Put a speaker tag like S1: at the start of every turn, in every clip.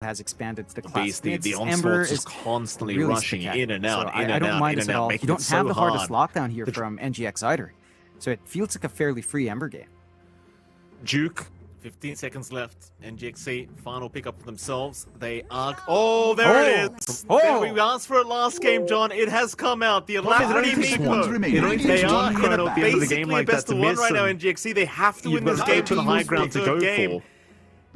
S1: has expanded to the class.
S2: The onslaught is constantly really rushing in and out,
S1: I don't mind this at all. You don't have the hardest lockdown here from NGX either. So it feels like a fairly free Ember game.
S2: Duke, 15 seconds left. NGXC, final pickup for themselves. They are... Oh, there it is! Oh. We asked for it last game, John. It has come out. The Alacrity Meepo. They are in a basically best of one right now, NGXC. They have to win this game to the high ground to go for.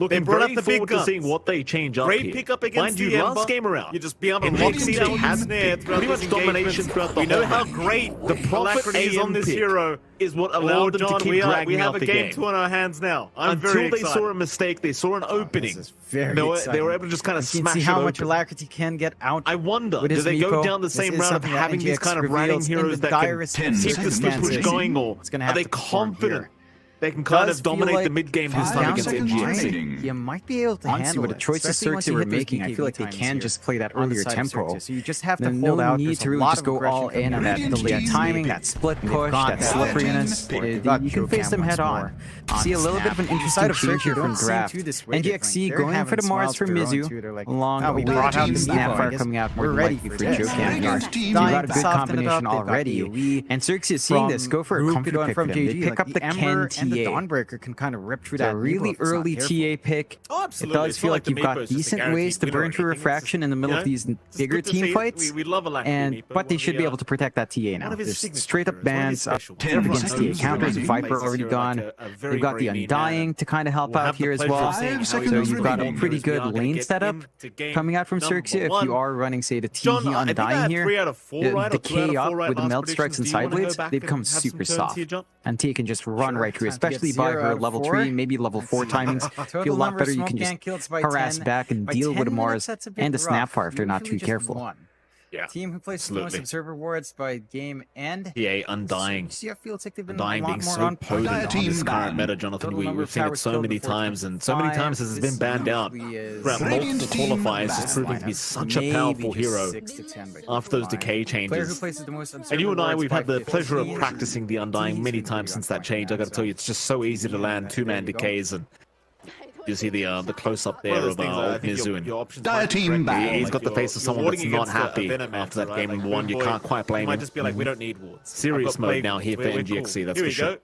S2: They brought up the big guns. To seeing what they change up
S3: Great
S2: here.
S3: pickup against the Ember.
S2: Last game around.
S3: You just be able to lock him down with snare throughout
S2: pretty much domination throughout the
S3: We know how great the Alacrity is on this hero.
S2: Is what allowed them to keep dragging out the game.
S3: We have a game 2 on our hands now.
S2: Until they saw a mistake, they saw an opening. They were able to just kind of smash it open.
S1: See how much Alacrity can get out.
S2: I wonder, do they go down the same route of having these kind of ratting heroes that can keep this push going, or are they confident they can kind of dominate the mid-game this time against NGXC?
S1: You might be able to handle
S4: what a choice of XERXIA were making. I feel like they can just play that earlier tempo.
S1: So you just have to hold out.
S4: No need to really just go all in on that delayed timing, that split push, that slipperiness. You can face them head on. See a little bit of an interesting change here from Draft. NGXC going for the Mars for Mizu, along with the Snapfire coming out more than likely for Jocam here. You got a good combination already. And XERXIA seeing this, go for a comfort pick for them. They pick up the Ken
S1: the Dawnbreaker can kind of rip through that
S4: really early TA pick.
S3: Oh,
S4: it does feel like you've got decent ways to burn through refraction in the middle of these bigger team fights, but they should be able to protect that TA now. There's straight up bans against TA counters. Viper already gone. They've got the Undying to kind of help out here as well. So you've got a pretty good lane setup coming out from XERXIA if you are running, say, the TE Undying here. The K up with the Melt Strikes and Side Blades, they become super soft. And T can just run right through, especially by her level 3, maybe level 4 timings. Feel a lot better. You can just harass back and deal with the Mars and the Snapfire if they're not too careful.
S2: Yeah,
S1: team who plays the most observer wards by game end.
S2: Yeah, Undying.
S1: Feels like they've been
S2: Undying being so potent on this current meta, Jonathan. We've seen it so many times, and so many times has been banned out. Throughout multiple qualifiers, it's proving to be such a powerful hero after those decay changes. And you and I, we've had the pleasure of practicing the Undying many times since that change. I got to tell you, it's just so easy to land 2-man decays, and you see the close-up there of Mizu, and he's got the face of someone that's not happy after that game 1. You can't quite blame him.
S3: Might just be like, we don't need wards.
S2: Serious mode now here for NGXC, that's for sure.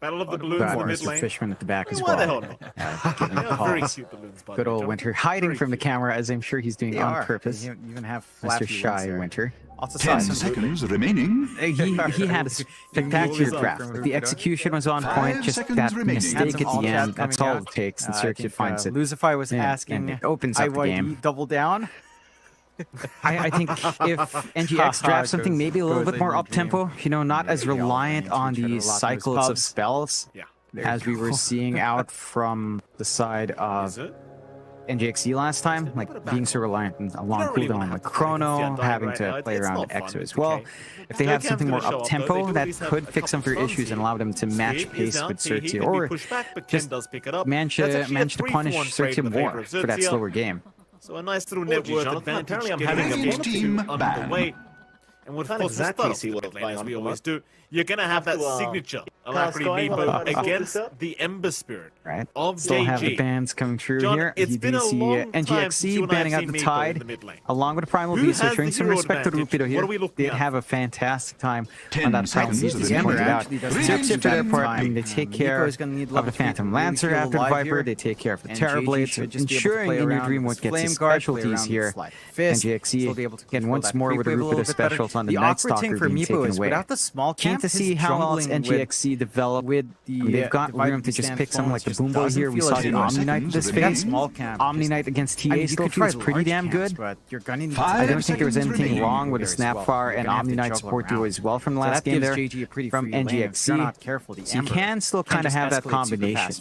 S3: Battle of the balloons in the mid lane.
S4: Fishman at the back as well.
S3: Why the hell not? Very cute balloons, by
S4: good old Winter hiding from the camera, as I'm sure he's doing on purpose.
S1: You even have
S4: Mr. Shy Winter.
S5: 10 seconds remaining.
S4: He had a spectacular draft. The execution was on point, just that mistake at the end. That's all it takes, and XERXIA finds it.
S1: Luzify was asking,
S4: and it opens up the game.
S1: Double down.
S4: I think if NGX drafts something maybe a little bit more up-tempo, you know, not as reliant on these cycles of spells as we were seeing out from the side of NGXC last time, like being so reliant on a long cooldown like Chrono, having to play around Exo as well. If they have something more up-tempo, that could fix some of their issues and allow them to match pace with XERXIA, or just manage to punish XERXIA more for that slower game.
S3: So a nice little net worth advantage. Apparently I'm having a team underway. And we'll exactly see what as we always do. You're going to have that signature Alacrity Meepo against the Ember Spirit of JG.
S4: Still have the bans coming through here.
S3: It's been a long time
S4: NGXC banning out the Tide, along with the Primal Beast, so showing some respect to Rupido here. Did have a fantastic time on that Primal Beast, as you pointed out. XERXIA for their part, I mean, they take care of the Phantom Lancer after the Viper, they take care of the Terror Blade, so ensuring In Your Dream what gets his specialties here. NGXC, again, once more with the Rupido specials on the Night Stalker being taken away. Keen to see how else NGXC develop. They've got room to just pick someone like the Boom Boy here. We saw the Omni Knight in this phase. Omni Knight against TA still feels pretty damn good. I don't think there was anything wrong with the Snapfire and Omni Knight support duo as well from the last game there from NGXC. So you can still kind of have that combination.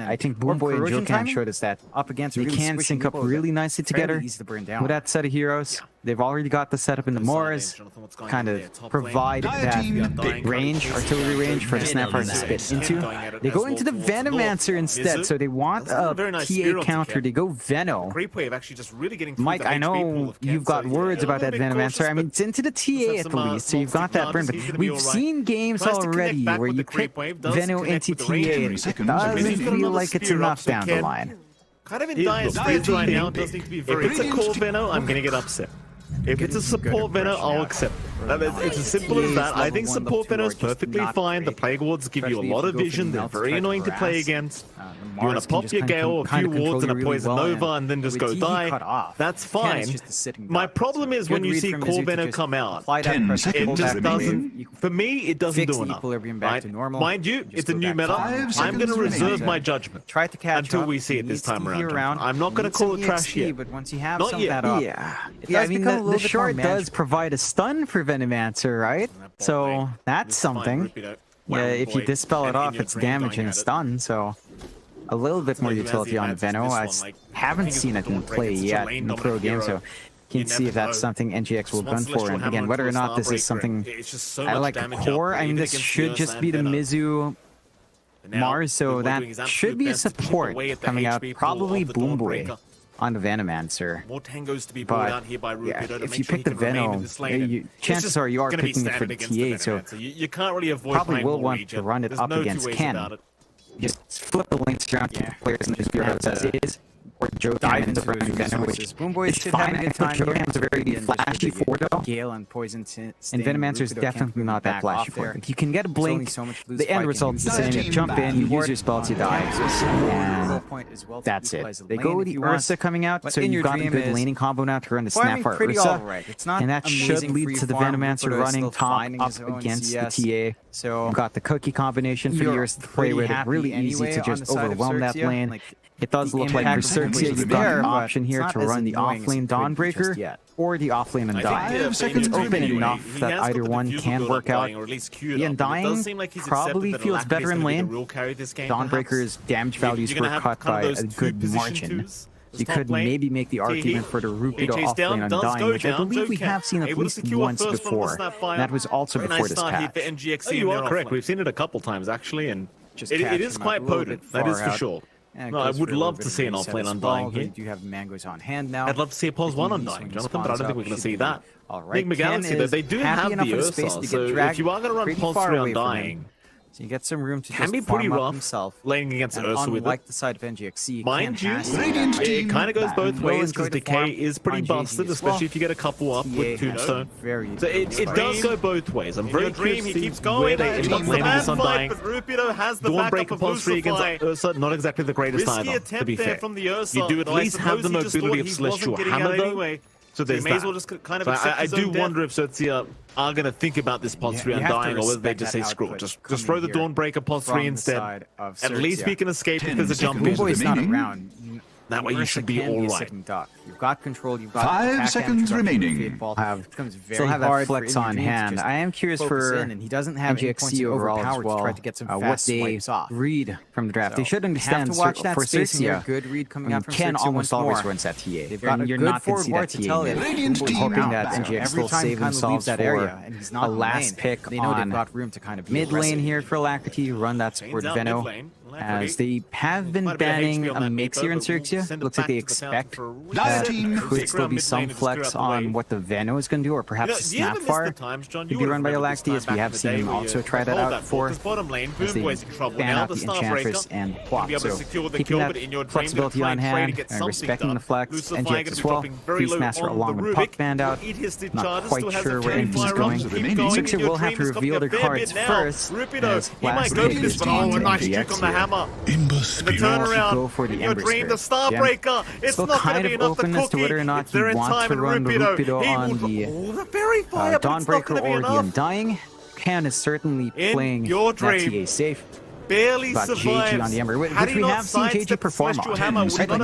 S4: I think Boom Boy and Jocam showed us that they can sync up really nicely together with that set of heroes. They've already got the setup in the Moors, kind of provide that range, artillery range for the Snapfire to spit into. They go into the Venomancer instead, so they want a TA counter. They go Veno. Mike, I know you've got words about that Venomancer. I mean, it's into the TA at the least, so you've got that burn, but we've seen games already where you pick Veno into TA, and it doesn't feel like it's enough down the line.
S3: Kind of in dire straits right now. It does need to be very.
S2: If it's a core Veno, I'm gonna get upset. If it's a support Veno, I'll accept it. It's as simple as that. I think support Veno is perfectly fine. The Plague Wards give you a lot of vision. They're very annoying to play against. You want to pop your Gale, a few wards and a Poison Nova and then just go die. That's fine. My problem is when you see core Veno come out, it just doesn't, for me, it doesn't do enough. Right? Mind you, it's a new meta. I'm going to reserve my judgment until we see it this time around. I'm not going to call it trash yet.
S1: But once you have
S2: not yet.
S4: I mean, the short does provide a stun for Venomancer, right? So that's something. Yeah, if you dispel it off, it's damage and stun, so a little bit more utility on Veno. I haven't seen it in play yet in the pro game, so can see if that's something NGX will gun for. And again, whether or not this is something I like core, I mean, this should just be the Mizu Mars, so that should be a support coming out, probably Boom Boy on the Venomancer.
S3: More tangos to be brought out here by Rupido
S4: if you pick the Veno, chances are you are picking it for the TA, so
S3: you can't really avoid
S4: probably will want to run it up against Ken. Just flip the links around to players in the bureaus as is, or Joe dive into running Venom, which
S1: Boom Boy should have a good time.
S4: Joeham's a very flashy Fordo.
S1: Gale and Poison
S4: And Venomancer is definitely not that flashy for it. You can get a blink, the end result's the same. You jump in, you use your spells, you die. And that's it. They go with the Ursa coming out, so you've got a good laning combo now to run the Snapfire Ursa. And that should lead to the Venomancer running top up against the TA. So you've got the cookie combination for the Ursa to play with. It's really easy to just overwhelm that lane. It does look like for XERXIA, you've got an option here to run the offlane Dawnbreaker or the offlane Undying. It's open enough that either one can work out. The Undying probably feels better in lane. Dawnbreaker's damage values were cut by a good margin. You could maybe make the argument for the Rupido offlane Undying, which I believe we have seen at least once before. That was also before this patch.
S2: Oh, you are correct. We've seen it a couple times, actually, and it is quite potent. That is for sure. No, I would love to see an offlane Undying here.
S1: You have Mangoes on hand now.
S2: I'd love to see a pause 1 Undying, Jonathan, but I don't think we're going to see that. Nigma Galaxy, though, they do have the Ursa, so if you are going to run pause 3 Undying,
S1: so you get some room to
S2: can
S1: just
S2: be pretty rough
S1: himself.
S2: Laying against Ursa with
S1: it. The side of NGXC,
S2: mind you, it kind of goes both ways because Decay is pretty busted, especially if you get a couple up with Tombstone. So it does go both ways. I'm very curious to see where they end up landing this Undying. Dawnbreaker pulse free against Ursa, not exactly the greatest either, to be fair. You do at least have the mobility of Celestial Hammer though. So there's that. I do wonder if XERXIA are going to think about this pulse 3 Undying, or whether they just say screw it. Just throw the Dawnbreaker pulse 3 instead. At least we can escape if there's a jump in.
S1: Boomboy's not around.
S2: That way you should be alright.
S1: You've got control, you've got
S5: 5 seconds remaining.
S4: Still have that flex on hand. I am curious for
S1: and he doesn't have
S4: NGXC overall as well,
S1: to get some
S4: what they read from the draft. They should understand for XERXIA,
S1: good read coming out from
S4: Ken almost always runs that TA. And you're not going to see that TA. Hoping that NGX will save themselves for a last pick on mid lane here for Alacrity, run that support Veno. As they have been banning a mix here in XERXIA. Looks like they expect that could still be some flex on what the Veno is going to do, or perhaps the Snapfire could be run by Alacrity, as we have seen him also try that out before, as they ban out the Enchantress and Plop. So keeping that flexibility on hand and respecting the flex, NGX as well, Beastmaster along with Puck banned out. Not quite sure where anything's going. XERXIA will have to reveal their cards first, as last pick is changed to NGX.
S3: The turnaround.
S4: Go for the
S3: your dream, the Starbreaker. It's
S4: still
S3: not going to be enough
S4: open as to whether or not you want to run the Rupido on the Dawnbreaker or the Undying. Ken is certainly playing that TA safe.
S3: Barely
S4: But JG on the Ember, which we have seen JG perform on.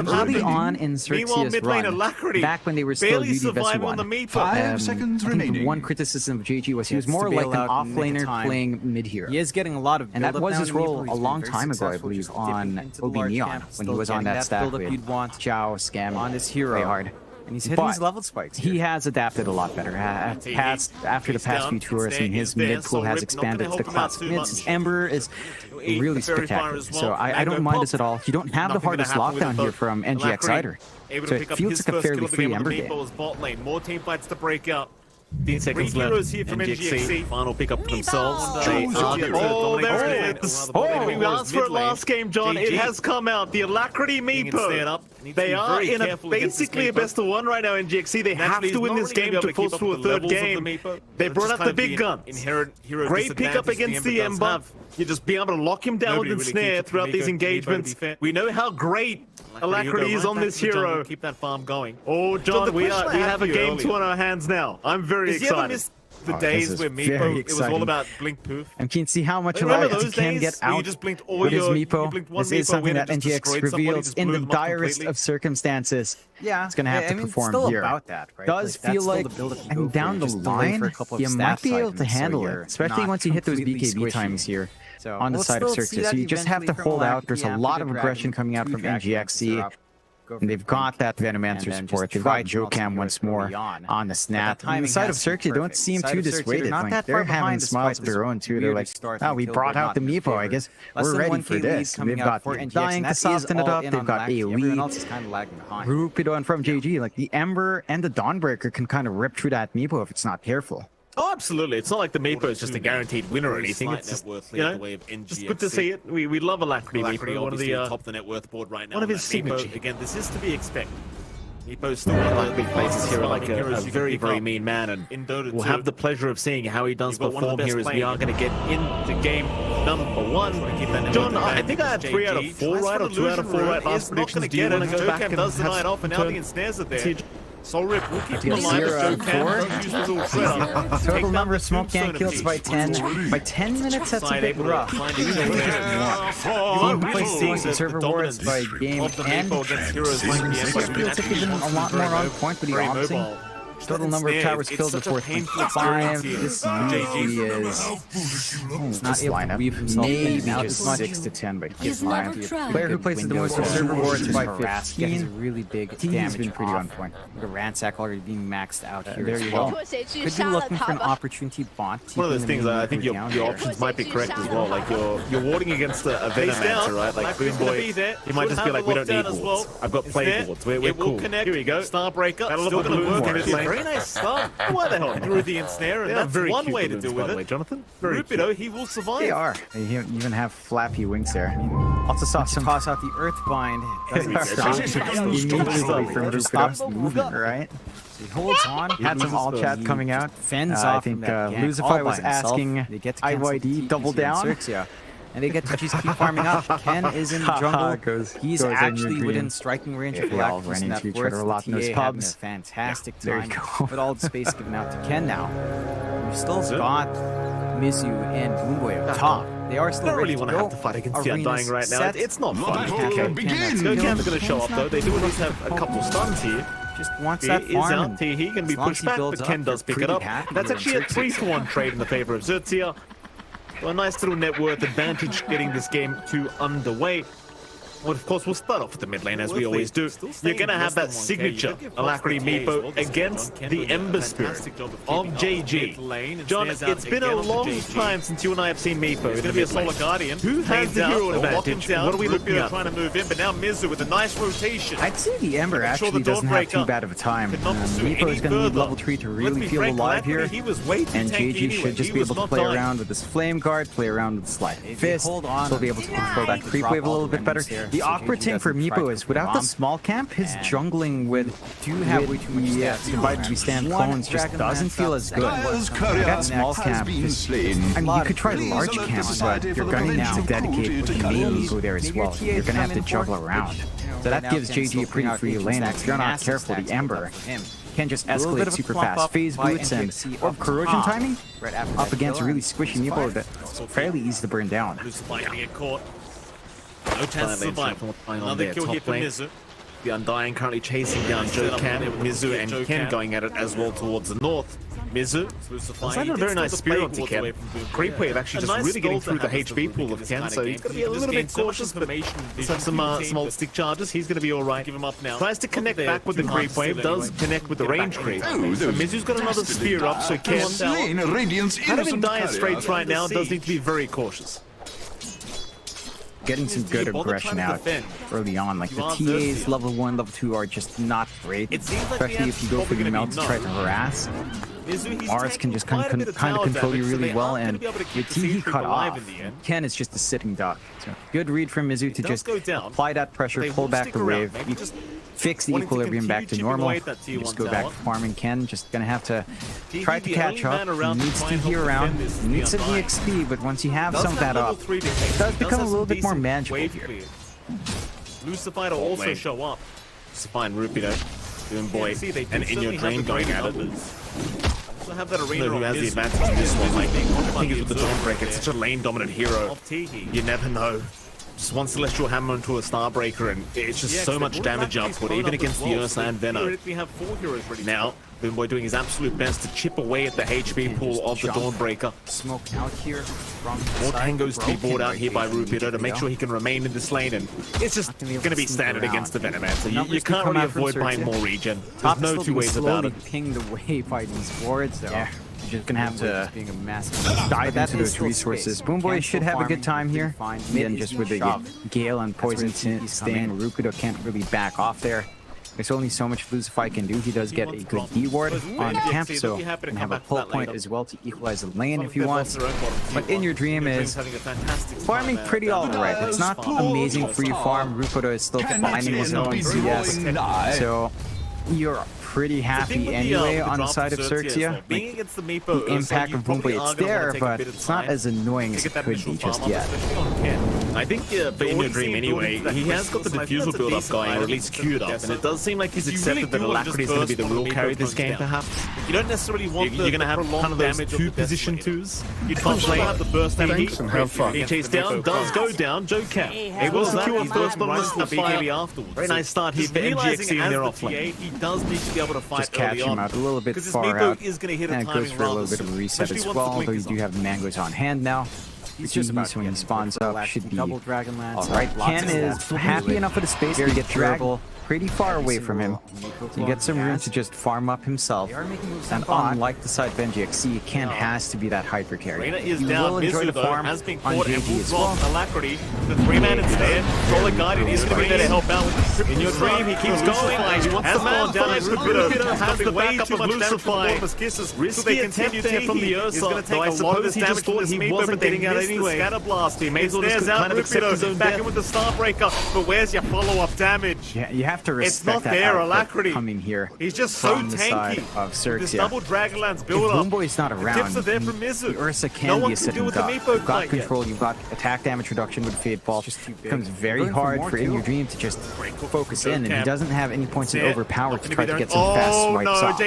S4: Early on in XERXIA's run, back when they were still UD Vest 1,
S5: 5 seconds remaining.
S4: One criticism of JG was he was more like an offlaner playing mid-hero.
S1: He is getting a lot of
S4: and that was his role a long time ago, I believe, on Obi Neon, when he was on that stack with Zhao, Scam,
S1: on his hero.
S4: Hard.
S1: And he's hitting his level spikes.
S4: He has adapted a lot better. After the past few tours, and his mid pool has expanded to the classic mids. His Ember is really spectacular. So I don't mind this at all. You don't have the hardest lockdown here from NGX either. So it feels like a fairly free Ember game.
S3: More team fights to break up.
S2: 15 seconds left.
S3: Here from
S2: NGXC, final pick up for themselves. They are
S3: oh, there it is.
S2: We asked for it last game, John. It has come out. The Alacrity Meepo They are in basically a best of one right now in GXC. They have to win this game to force through a third game. They brought out the big guns. Great pickup against the Ember. You're just being able to lock him down with the snare throughout these engagements. We know how great Alacrity is on this hero.
S3: Keep that farm going.
S2: Oh, John, we have a game two on our hands now. I'm very excited.
S3: The days where Meepo, it was all about blink poof.
S4: And can see how much Alacrity he can get out
S3: just blinked all
S4: with his
S3: your,
S4: Meepo. This is something that NGX reveals in the direst of circumstances.
S1: Yeah,
S4: it's going to have to perform
S1: still
S4: here.
S1: About that, right?
S4: Does feel like, and down the line, you might be able to handle it, especially once you hit those BKB times here. on the side of XERXIA. So you just have to hold out. There's a lot of aggression coming out from NGXC. And they've got that Venomancer support. They've got Jokam once more on the snap. On the side of XERXIA, don't seem too dissuaded. Like, they're having smiles of their own too. They're like, oh, we brought out the Meepo, I guess. We're ready for this. And they've got Dying to soften it up. They've got AoE. Rupido and from JG, like the Ember and the Dawnbreaker can kind of rip through that Meepo if it's not careful.
S2: Oh, absolutely. It's not like the Meepo is just a guaranteed winner or anything. It's just, you know, just good to see it. We love Alacrity Meepo. One of the
S3: top the net worth board right now.
S2: One of his signature.
S3: Again, this is to be expected. Meepo's
S2: still one of the big places here, like a very, very mean man, and we'll have the pleasure of seeing how he does perform here as we are going to get into game number 1. John, I think I had 3 out of 4 right, or 2 out of 4 right last predictions. Do you want to go back and
S3: does the night off, and now the ensnares it there. Soulrip will keep him alive as Jokam.
S4: Total number of smoke can kills by 10. By 10 minutes, that's a bit rough. Team who plays Stage and server wards by game end. Feels like he's been a lot more on point, but he's opting. Total number of towers killed before 5. This usually is not able to weave himself maybe out as much 6 to 10, but he's fine. Player who places the most server wards by 15. He's really big. He's been pretty on point. The Ransack already being maxed out here. There you go. Could be looking for an opportunity bot.
S2: One of those things, I think your options might be correct as well. Like you're warding against a Venomancer, right? Like Boomboy, he might just be like, we don't need wards. I've got play wards. We're cool. Here we go.
S3: Starbreaker. Still going to work. Very nice start. Why the hell through the ensnare, and that's one way to deal with it.
S2: Jonathan,
S3: Rupido, he will survive.
S4: They are. They even have flappy wings there. Also saw some toss out the Earthbind. Immediately from Rupido's movement, right? He holds on. Had some all chat coming out. Fends off. I think Lucify was asking IYD double down. And they get to just keep farming up. Ken is in the jungle. He's actually within striking range of Galactus, and that forces the TA having a fantastic time. With all the space given out to Ken now. We've still got Mizu and Boomboy up top. They are still ready to
S2: want to have to fight against the Undying right now. It's not fun. Jokam's going to show up though. They do at least have a couple stuns here.
S4: Just wants that farm.
S2: He can be pushed back, but Ken does pick it up. That's actually a 3-for-1 trade in the favor of XERXIA. So a nice little net worth advantage getting this game underway. Well, of course, we'll start off with the mid lane, as we always do. You're going to have that signature Alacrity Meepo against the Ember Spirit of JG. John, it's been a long time since you and I have seen Meepo. It's going to be a Solar Guardian. Who has the hero advantage? What are we looking at?
S3: Trying to move in, but now Mizu with a nice rotation.
S4: I'd say the Ember actually doesn't have too bad of a time. Meepo is going to need level 3 to really feel alive here. And JG should just be able to play around with his Flame Guard, play around with the Sliding Fist. So he'll be able to control that creep wave a little bit better. The awkward thing for Meepo is, without the small camp, his jungling with Divided We Stand clones just doesn't feel as good. That small camp, I mean, you could try large camp, but you're going to need to dedicate with the main Meepo there as well. You're going to have to juggle around. So that gives JG a pretty free lane, and if you're not careful, the Ember can just escalate super fast. Phase boots and corrosion timing up against a really squishy Meepo that's fairly easy to burn down.
S3: No chance to survive. Another kill here for Mizu.
S2: The Undying currently chasing down Jokam, Mizu and Ken going at it as well towards the north. Mizu, it's like a very nice spear onto Ken. Creep wave actually just really getting through the HP pool of Ken, so he's going to be a little bit cautious, but he's have some old stick charges. He's going to be alright.
S3: Give him up now.
S2: Tries to connect back with the creep wave, does connect with the range creep. Mizu's got another spear up, so Ken, having dire straits right now, does need to be very cautious.
S1: getting some good aggression out early on. Like the TAs level 1, level 2 are just not great, especially if you go for your melt to try to harass. Mars can just kind of control you really well, and with T he cut off. Ken is just a sitting duck. So good read from Mizu to just apply that pressure, pull back the wave, fix the equilibrium back to normal, just go back to farming. Ken just gonna have to try to catch up. He needs to hear around, he needs some EXP, but once you have some of that up, it does become a little bit more manageable here.
S3: Lucifer will also show up.
S2: Fine, Rupido, Doom Boy, and In Your Dream going at it.
S3: Have that arena
S2: who has the advantage in this one. Like, I think it's with the Dawnbreaker. It's such a lane-dominant hero. You never know. Just one Celestial Hammer into a Starbreaker, and it's just so much damage output, even against the Ursa and Venom. Now, Boomboy doing his absolute best to chip away at the HP pool of the Dawnbreaker.
S1: Smoke out here.
S2: More tangos to be brought out here by Rupido to make sure he can remain in this lane, and it's just going to be standard against the Venomancer. You can't really avoid buying more regen. There's no two ways about it.
S1: Pinged away by these wards, though. Yeah. You're just gonna have to dive into those resources. Boomboy should have a good time here. Again, just with the Gale and Poison Stain, Rupido can't really back off there. There's only so much Lucify can do. He does get a good D ward on the camp, so can have a pull point as well to equalize the lane if he wants. But In Your Dream is farming pretty alright. It's not amazing free farm. Rupido is still finding his own CS, so you're pretty happy anyway on the side of XERXIA. The impact of Boomboy, it's there, but it's not as annoying as it could be just yet.
S2: I think for In Your Dream anyway, he has got the diffusal build-up going, or at least queued up, and it does seem like he's accepted that Alacrity is going to be the real carry this game, perhaps.
S3: You don't necessarily want
S2: you're going to have kind of those two position twos. You can't have the burst AD. He chase down, does go down, Joe Cap. He will secure first on this fire afterwards. Very nice start here for MGXE in their offlane.
S3: He does need to be able to fight
S1: just catch him out a little bit far out, and it goes for a little bit of a reset as well, although you do have the mangoes on hand now. He's just about when he spawns up, should be alright. Ken is happy enough with the space to get durable pretty far away from him. You get some room to just farm up himself, and unlike the side of NGXC, Ken has to be that hyper carry. You will enjoy the farm on JG as well.
S3: Alacrity, the 3-man instead, solid guided, he's going to be there to help out with the In Your Dream, he keeps going, he wants the man down, Rupido has the backup of Lucify, risky attempt there from the Ursa, though I suppose he just thought he wasn't getting out anyway. Scatter blast, he may as well just kind of accept his own back in with the Starbreaker, but where's your follow-up damage?
S1: Yeah, you have to respect
S3: it's not
S1: that
S3: there, Alacrity
S1: coming here.
S3: He's just so
S1: tanky
S3: of
S1: XERXIA.
S3: This double Dragonlance build up.
S1: Boomboy's not around.
S3: The there from Mizu.
S1: The Ursa can be a sitting duck. You've got control, you've got attack damage reduction with Fade Ball. It becomes very hard for In Your Dream to just focus in, and he doesn't have any points in overpower to try to get some fast swipes off.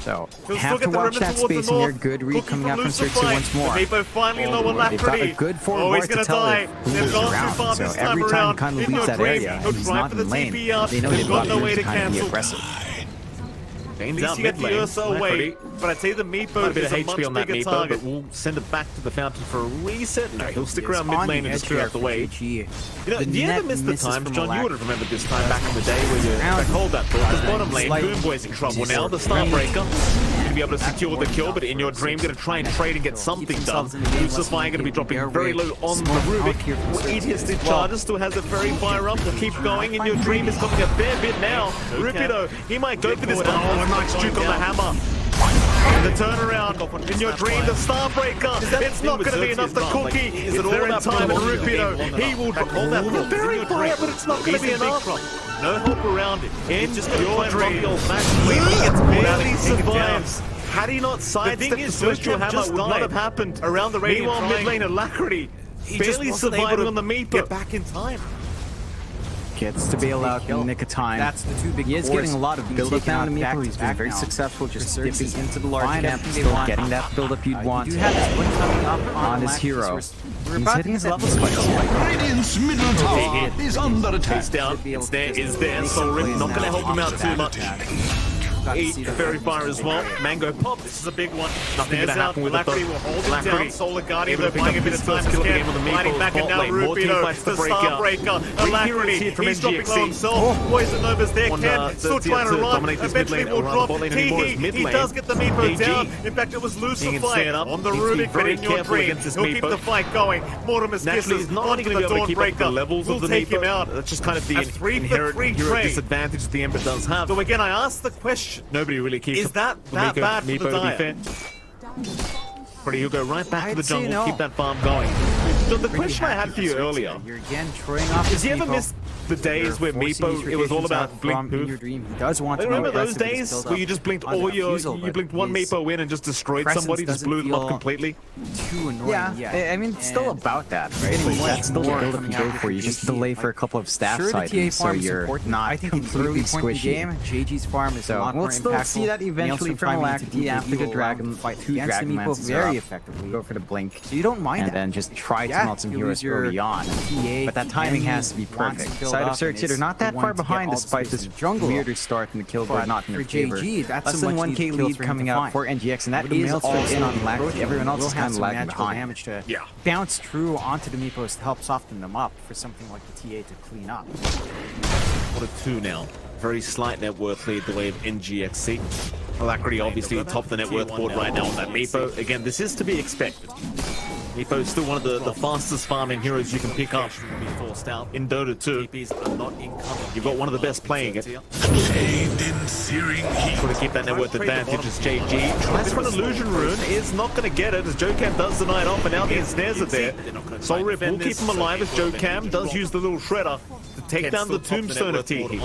S1: So have to watch that spacing there. Good read coming out from XERXIA once more. They've got a good forward bar to tell if who's around. So every time he kind of leaves that area and he's not in lane, they know they've got room to kind of be aggressive.
S2: Gains out
S3: you get
S2: mid
S3: the
S2: lane.
S3: Ursa away, but I'd say the Meepo
S2: a bit
S3: is
S2: of
S3: a
S2: HP
S3: much
S2: on that
S3: bigger
S2: Meepo,
S3: target.
S2: but we'll send it back to the fountain for a reset. No, he'll stick around mid lane and just clear out the way. You know, do you ever miss the times, John? You would have remembered this time back in the day where you hold that ball. The bottom lane, Boomboy's in trouble now. The Starbreaker going to be able to secure the kill, but In Your Dream going to try and trade and get something done. Lucify going to be dropping very low on the Rubik. Will eat his charges, still has it very fire up. Will keep going. In Your Dream is coming a fair bit now. Rupido, he might go for this. Oh, a nice juke on the hammer. And the turnaround, In Your Dream, the Starbreaker, it's not going to be enough to cookie. Is it all in time? And Rupido, he will drop all that very fire, but it's not going to be enough. No help around it. In Your Dream, he barely survives. Had he not sidestepped the Celestial Hammer, would not have happened. Around the Radiant Meanwhile, mid lane Alacrity, barely surviving on the Meepo. Get back in time.
S1: Gets to bail out in the nick of time. That's the two big He is getting a lot of build-up now in the Meepo. He's been very successful just dipping into the large camp, still getting that build-up you'd want on his hero. He's hitting his level spikes.
S5: Radiant's middle tower is under attack.
S2: It's down, it's there, so Rick not going to help him out too much.
S3: Fairy Fire as well. Mango Pop, this is a big one. Nothing gonna happen with
S2: Alacrity
S3: will hold it down. Solar Guardian, they're buying a bit of time
S2: kill
S3: again.
S2: on the
S3: Fighting back and now Rubido, the Starbreaker. Alacrity, he's dropping low himself. Poison Nova's there, Ken still trying to run. Eventually will drop. Teehee, he does get the Meepo down. In fact, it was Lucifer on the Rubik, but in your dream, he'll keep the fight going. Mortimer's Kisses onto the Dawnbreaker. We'll take him out.
S2: That's just kind of the
S3: inherent hero
S2: disadvantage that the Ember does have.
S3: So again, I asked the question.
S2: Nobody really keeps
S3: Is that bad for the Dire?
S2: Pretty, you'll go right back to the jungle, keep that farm going. So the question I had for you earlier,
S4: You're again throwing off.
S2: did you ever miss the days where Meepo, it was all about blink poof?
S4: He does want to
S2: Remember those days where you just blinked all your, you blinked one Meepo in and just destroyed somebody, just blew them up completely?
S4: Too annoying.
S1: Yeah, I mean, it's still about that, right? That's still the build-up you go for. You just delay for a couple of staff items, so you're not completely squishy.
S4: JG's farm is
S1: So we'll still see that eventually from Alacrity after the Dragon fight. Two Dragon Lances very effectively. Go for the blink.
S4: So you don't mind
S1: and then just try to melt some heroes early on. But that timing has to be perfect. Side of XERXIA, they're not that far behind despite this weirder start in the kill board, not in their favor. Less than 1k lead coming out for NGX, and that is all in on Alacrity. Everyone else is kind of lagging behind.
S4: To bounce through onto the Meepos to help soften them up for something like the TA to clean up.
S2: What a 2 now. Very slight net worth lead the way of NGXC. Alacrity obviously top the net worth board right now on that Meepo. Again, this is to be expected. Meepo is still one of the fastest farming heroes you can pick up in Dota 2. You've got one of the best playing it. Trying to keep that net worth advantage as JG tries for an illusion rune, is not going to get it as JoeCam does the night off, and now the ensnares are there. Soul Rip will keep him alive as JoeCam does use the little shredder to take down the tombstone of Teehee.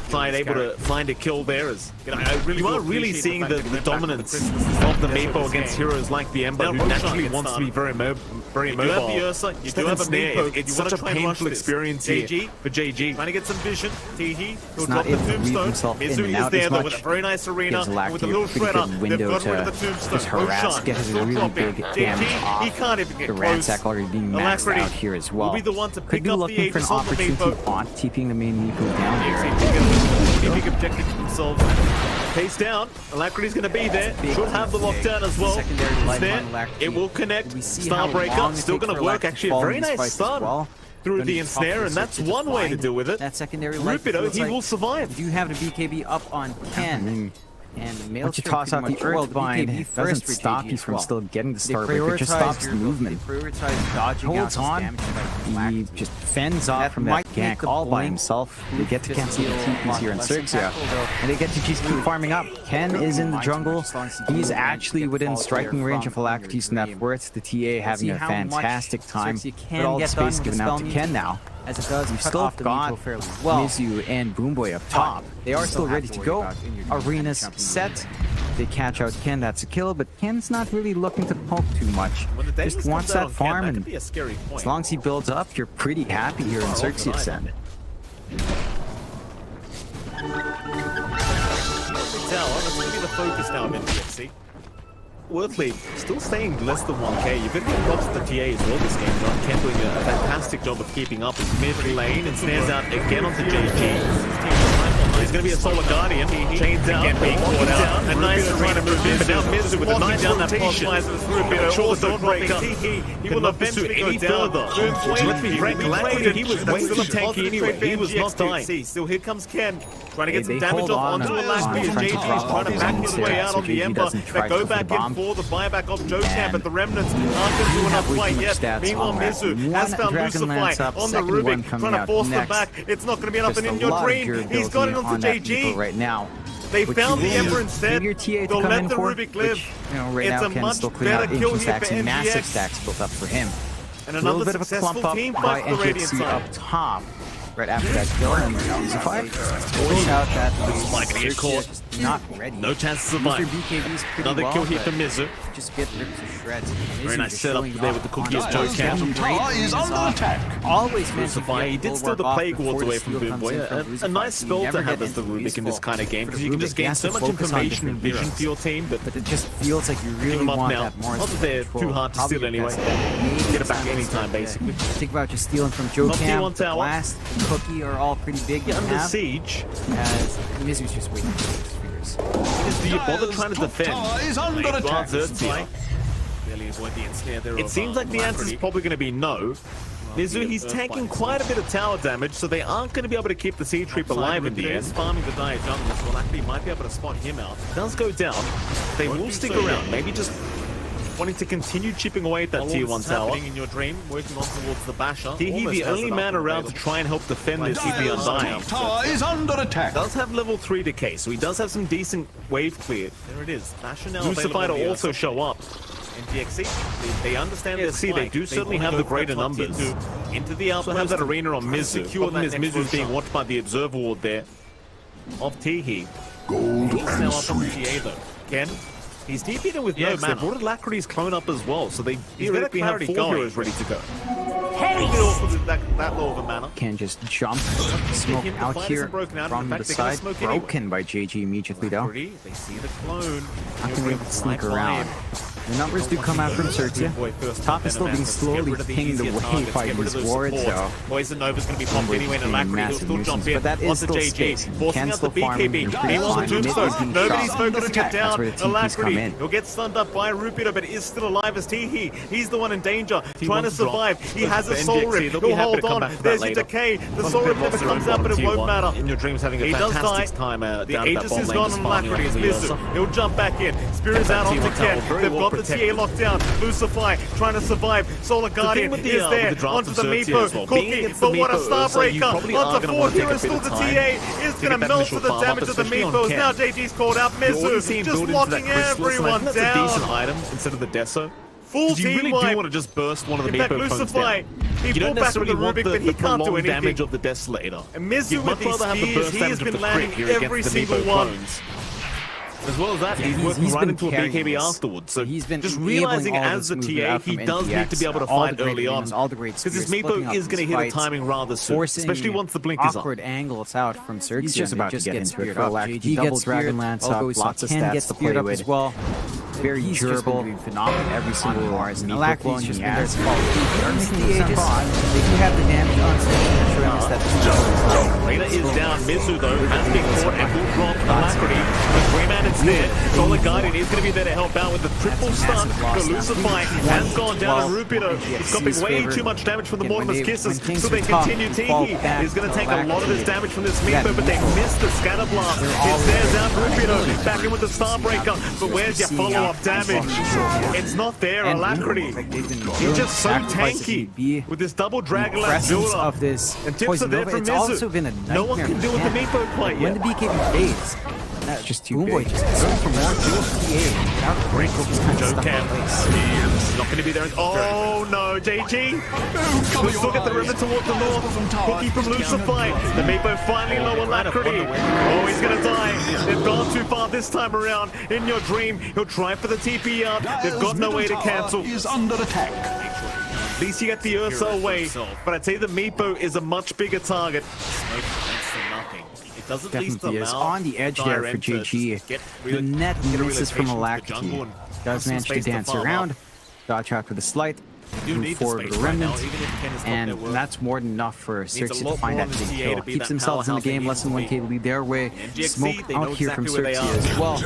S2: Side able to find a kill there as you are really seeing the dominance of the Meepo against heroes like the Ember, who naturally wants to be very mobile.
S3: You do have a Meepo.
S2: It's such a painful experience here for JG.
S3: Trying to get some vision. Teehee, he'll drop the tombstone. Mizu is there though with a very nice arena with a little shredder. They've got rid of the tombstone.
S1: Just harass, get his really big damage off.
S3: He can't even get
S1: the
S3: close.
S1: ransack already being maxed out here as well.
S3: Will be the one to
S1: Could
S3: pick
S1: be
S3: up the
S1: looking for an
S3: Aegis on the
S1: opportunity
S3: Meepo.
S1: on keeping the main Meepo down here.
S3: Big objective to themselves. Pace down. Alacrity's going to be there. Should have the lockdown as well. It's there. It will connect. Starbreaker still going to work. Actually, a very nice start through the ensnare, and that's one way to deal with it.
S4: That secondary life.
S3: Rubido, he will survive.
S4: You do have the BKB up on Ken. And
S1: once you toss out the Earthbind, it doesn't stop you from still getting the Starbreaker, it just stops the movement. Holds on, he just fends off from that gank all by himself. They get to cancel the TPs here in XERXIA, and they get to just keep farming up. Ken is in the jungle, he's actually within striking range of Alacrity's net worth. The TA having a fantastic time, but all the space given out to Ken now.
S4: As it does,
S1: we've still got Mizu and Boomboy up top. They are still ready to go. Arena's set. They catch out Ken, that's a kill, but Ken's not really looking to poke too much. Just wants that farm, and as long as he builds up, you're pretty happy here in XERXIA's end.
S3: That's going to be the focus now of NGXC.
S2: Worth lead, still staying less than 1k. You've got props to the TA as well this game. John Ken doing a fantastic job of keeping up his mid lane and snares out again onto JG. There's going to be a Solar Guardian. Chains out, being caught out. A nice trying to move in, but now Mizu with a nice down that rotation. Sure, the Dawnbreaker. He will not pursue any further. Let's be frank, Alacrity, he was way too tanky anyway. He was not dying.
S3: Still, here comes Ken. Trying to get some damage off onto Alacrity. JG's trying to back his way out on the Ember. They go back in for the buyback of JoeCam, but the remnants aren't going to do enough fight yet. Meanwhile, Mizu has found Lucifer on the Rubik, trying to force them back. It's not going to be enough, and in your dream, he's got it onto JG.
S1: Right now.
S3: They found the Ember instead. They'll let the Rubik live.
S1: It's a much better kill here for NGX. Massive stacks built up for him.
S3: And another
S1: bit of a clump up by NGX up top. Right after that kill, and Watch out that
S2: like to get caught.
S4: not ready.
S2: No chance to survive.
S4: BKB's pretty
S2: Another
S4: well,
S2: kill here
S4: but
S2: for Mizu.
S4: just get ripped to shreds.
S2: Very nice setup there with the cookie as
S5: Styles
S2: Joe
S5: Captain Tar is under attack.
S4: Always managed to
S2: Crucify. He
S4: get
S2: did steal the
S4: bulwark
S2: plague
S4: off
S2: wards
S4: before
S2: away
S4: the
S2: from
S4: steal comes in
S2: Boomboy.
S4: from
S2: A nice
S4: Crucify.
S2: spell
S4: You
S2: to
S4: never
S2: have
S4: get
S2: as the
S4: into
S2: Rubik in this
S4: useful
S2: kind of game
S4: for
S2: because
S4: the
S2: you can
S4: Rubik.
S2: just
S4: He
S2: gain
S4: has
S2: so
S4: to
S2: much
S4: focus on
S2: information and
S4: different
S2: vision
S4: heroes.
S2: for your team, but
S4: But it just feels like you really
S2: them up
S4: want
S2: now.
S4: that more.
S2: Not that they're too hard to steal anyway. Get it back anytime, basically.
S4: Think about just stealing from Joe
S2: Not
S4: Cam,
S2: T1
S4: the
S2: tower.
S4: Blast, the Cookie are all pretty big to
S2: Under
S4: have.
S2: siege.
S4: As Mizu's just waiting for his fingers.
S2: Do you bother trying to defend?
S5: Tar is under attack.
S2: It seems like the answer is probably going to be no. Mizu, he's tanking quite a bit of tower damage, so they aren't going to be able to keep the Sea Troop alive in the end.
S3: Farming the Dire jungle, so actually might be able to spot him out.
S2: Does go down. They will stick around. Maybe just wanting to continue chipping away at that tier 1 tower.
S3: In your dream, working on towards the Basher.
S2: He's the only man around to try and help defend this with the
S5: Styles
S2: Undying.
S5: Tar is under attack.
S2: Does have level 3 decay, so he does have some decent wave clear.
S3: There it is. Basher now
S2: Crucify to
S3: available
S2: also show up.
S3: in DXE. They understand
S2: Yeah,
S3: their
S2: see, they
S3: spike.
S2: do certainly
S3: wanna
S2: have
S3: go
S2: the
S3: for that
S2: greater
S3: top tier
S2: numbers.
S3: 2, into the
S2: Also
S3: outpost.
S2: have that arena on Mizu.
S3: secure
S2: Problem is
S3: that next
S2: Mizu's being
S3: rotation.
S2: watched by the Observer Ward there of Teehee.
S5: Gold
S3: He's now
S5: and
S3: up on the
S5: sweet.
S3: TA though.
S2: Ken, he's TP'd in with
S3: Yeah,
S2: no mana. They
S3: mana.
S2: brought Alacrity's clone up as well, so they
S3: He's got a
S2: theoretically have
S3: clarity
S2: 4
S3: going.
S2: heroes ready to go.
S3: A bit awkward with that low of a mana.
S4: Can just jump, smoke
S3: him, the
S4: out
S3: fight
S4: here
S3: isn't broken out,
S4: from
S3: in
S4: the
S3: fact, they're gonna
S4: side.
S3: smoke anyway.
S4: Broken by JG immediately though.
S3: Pretty. They see the clone.
S4: Not gonna be able to sneak around. The numbers do come out from XERXIA. Top is still being slowly pinged away by these wards though.
S3: Poison Nova's going to be popped
S4: Boomboy
S3: anyway, and
S4: being
S3: Alacrity will
S4: massive
S3: still jump
S4: nuisance,
S3: in.
S4: but that is
S3: onto
S4: still
S3: JG,
S4: space. You
S3: forcing
S4: can
S3: out
S4: still
S3: the
S4: farm
S3: BKB.
S4: and pretty
S3: Meanwhile,
S4: fine.
S3: the
S4: Mid is
S3: Tombstone,
S4: being
S3: nobody's
S4: shot.
S3: focusing it
S5: That's
S3: down.
S4: where the TPs come
S3: Alacrity,
S4: in.
S3: he'll get stunned up by Rupiter, but is still alive as Teehee. He's the one in danger, trying to survive. He has a soul rip. He'll hold on. There's your decay. The soul rip never comes out, but it won't matter.
S2: In your dreams, having a
S3: He does
S2: fantastic
S3: die.
S2: time
S3: The
S2: down at that
S3: Aegis
S2: bottom
S3: is
S2: lane,
S3: gone
S2: just
S3: on
S2: farming
S3: Alacrity.
S2: like
S3: It's
S2: the
S3: Mizu. He'll jump back in. Spirit's
S2: That
S3: out onto
S2: T1 tower
S3: Ken.
S2: very
S3: They've
S2: well
S3: got the
S2: protected.
S3: TA locked down. Lucify trying to survive. Solar Guardian
S2: with the,
S3: is
S2: with
S3: there
S2: the draft
S3: onto
S2: of
S3: the
S2: XERXIA
S3: Meepo.
S2: as well. Being
S3: Cookie,
S2: against the
S3: but what a
S2: Meepo, so you
S3: Starbreaker
S2: probably are
S3: onto
S2: gonna
S3: 4
S2: wanna take a
S3: heroes.
S2: bit
S3: Still
S2: of
S3: the
S2: time
S3: TA is
S2: to
S3: going
S2: get
S3: to
S2: that
S3: melt
S2: initial
S3: for the
S2: farm up,
S3: damage of the
S2: especially on
S3: Meepos.
S2: Ken.
S3: Now JG's called out.
S2: You already
S3: Mizu
S2: see him
S3: just
S2: build into
S3: locking
S2: that Chrysalis, and I think
S3: everyone
S2: that's a decent
S3: down.
S2: item instead of the Deso.
S3: Full
S2: You really
S3: team
S2: do
S3: wipe.
S2: want to just burst one of the
S3: In fact,
S2: Meepo clones
S3: Lucify,
S2: down.
S3: he
S2: You don't
S3: pulled back from
S2: necessarily
S3: the
S2: want
S3: Rubik, but he can't do
S2: prolonged damage
S3: anything.
S2: of the Desolator.
S3: And Mizu
S2: You'd
S3: with
S2: much rather have the
S3: these
S2: burst
S3: spears, he has
S2: damage of
S3: been
S2: the
S3: landing
S2: crit here
S3: every
S2: against the
S3: single
S2: Meepo
S3: one.
S2: clones. As well as that,
S4: Yeah,
S2: he's working
S4: he's
S2: right
S4: been
S2: into a
S4: carrying
S2: BKB
S4: this.
S2: afterwards. So
S4: He's been
S2: just
S4: enabling
S2: realizing
S4: all
S2: as the
S4: this
S2: TA,
S4: movement
S2: he
S4: from
S2: does need to be able to
S4: all the
S2: fight
S4: great
S2: early on.
S4: arenas, all the great
S2: Because his
S4: spears, splitting
S2: Meepo
S4: up
S2: is going to
S4: these
S2: hit the
S4: fights,
S2: timing rather soon,
S4: forcing
S2: especially once the blink is on.
S4: awkward angles out from XERXIA.
S1: He's just
S4: and
S1: about
S4: they
S1: to get
S4: get
S1: into it
S4: speared
S1: for
S4: up.
S1: Alacrity.
S4: JG
S1: Double
S4: gets
S1: Dragon
S4: speared,
S1: Lance
S4: although
S1: up,
S4: we saw
S1: lots of
S4: Ken
S1: stats
S4: get
S1: to
S4: speared
S1: play
S4: up
S1: with.
S4: as well.
S1: Very
S4: He's just
S1: durable
S4: been doing phenomenal
S1: every single
S4: on Mars. And
S1: Meepo
S4: Alacrity's
S1: clone
S4: just
S1: he
S4: been there
S1: has.
S4: to follow. They're making the Aegis. They do have the damage on stage, showing us that
S2: Reyna is down. Mizu, though, has been caught and will drop Alacrity. The Greyman instead. Solar Guardian is going to be there to help out with the triple stun. The Lucify has gone down, and Rupido is copying way too much damage from the Mortimer's Kisses, so they continue. Teehee is going to take a lot of this damage from this Meepo, but they missed the Scatter Blast. It's there down Rupido, back in with the Starbreaker, but where's your follow-up damage? It's not there, Alacrity. He's just so tanky with this double Dragon Lance build-up.
S4: of this
S2: And tips
S4: Poison
S2: are there
S4: Nova.
S2: from
S4: It's also
S2: Mizu.
S4: been a nightmare.
S2: No one can deal with the Meepo quite
S4: When
S2: yet.
S4: the BKB fades,
S1: That's just too
S4: Boomboy
S1: big.
S4: just going for more dual TA without great focus kind of
S2: Joe
S4: stuff
S2: Cam.
S4: in place.
S2: Not going to be there. Oh no, JG.
S5: Cover
S2: We
S5: your
S2: still get the
S5: eyes.
S2: river towards the north. Cookie from Lucify. The Meepo finally low Alacrity. Oh, he's going to die. They've gone too far this time around. In your dream, he'll try for the TP out. They've got no way to cancel.
S5: Is under attack.
S2: At least you get the Ursa away. But I'd say the Meepo is a much bigger target.
S3: It doesn't least
S1: Definitely is.
S3: allow
S1: On the edge there for
S3: Dire to
S1: JG.
S3: just get
S1: The net
S3: get a
S1: misses from
S3: relocation to the
S1: Alacrity.
S3: jungle and
S1: Does
S3: some
S1: manage to
S3: space
S1: dance
S3: farm up.
S1: around. Dodge out with a slight.
S3: You
S1: Move
S3: need the
S1: forward
S3: space
S1: with a
S3: right now,
S1: remnant.
S3: even if Ken is not
S1: And
S3: their work.
S1: that's more than enough for
S3: Needs a
S1: XERXIA to
S3: lot
S1: find
S3: more
S1: that
S3: on the
S1: big
S3: TA
S1: kill.
S3: to be
S1: Keeps
S3: that
S1: themselves in the
S3: powerhouse they
S1: game,
S3: need
S1: less than
S3: to
S1: 1
S3: be.
S1: K lead their way.
S3: NGXC,
S1: Smoke
S3: they know
S1: out here from
S3: exactly where they
S1: XERXIA
S3: are.
S1: as well.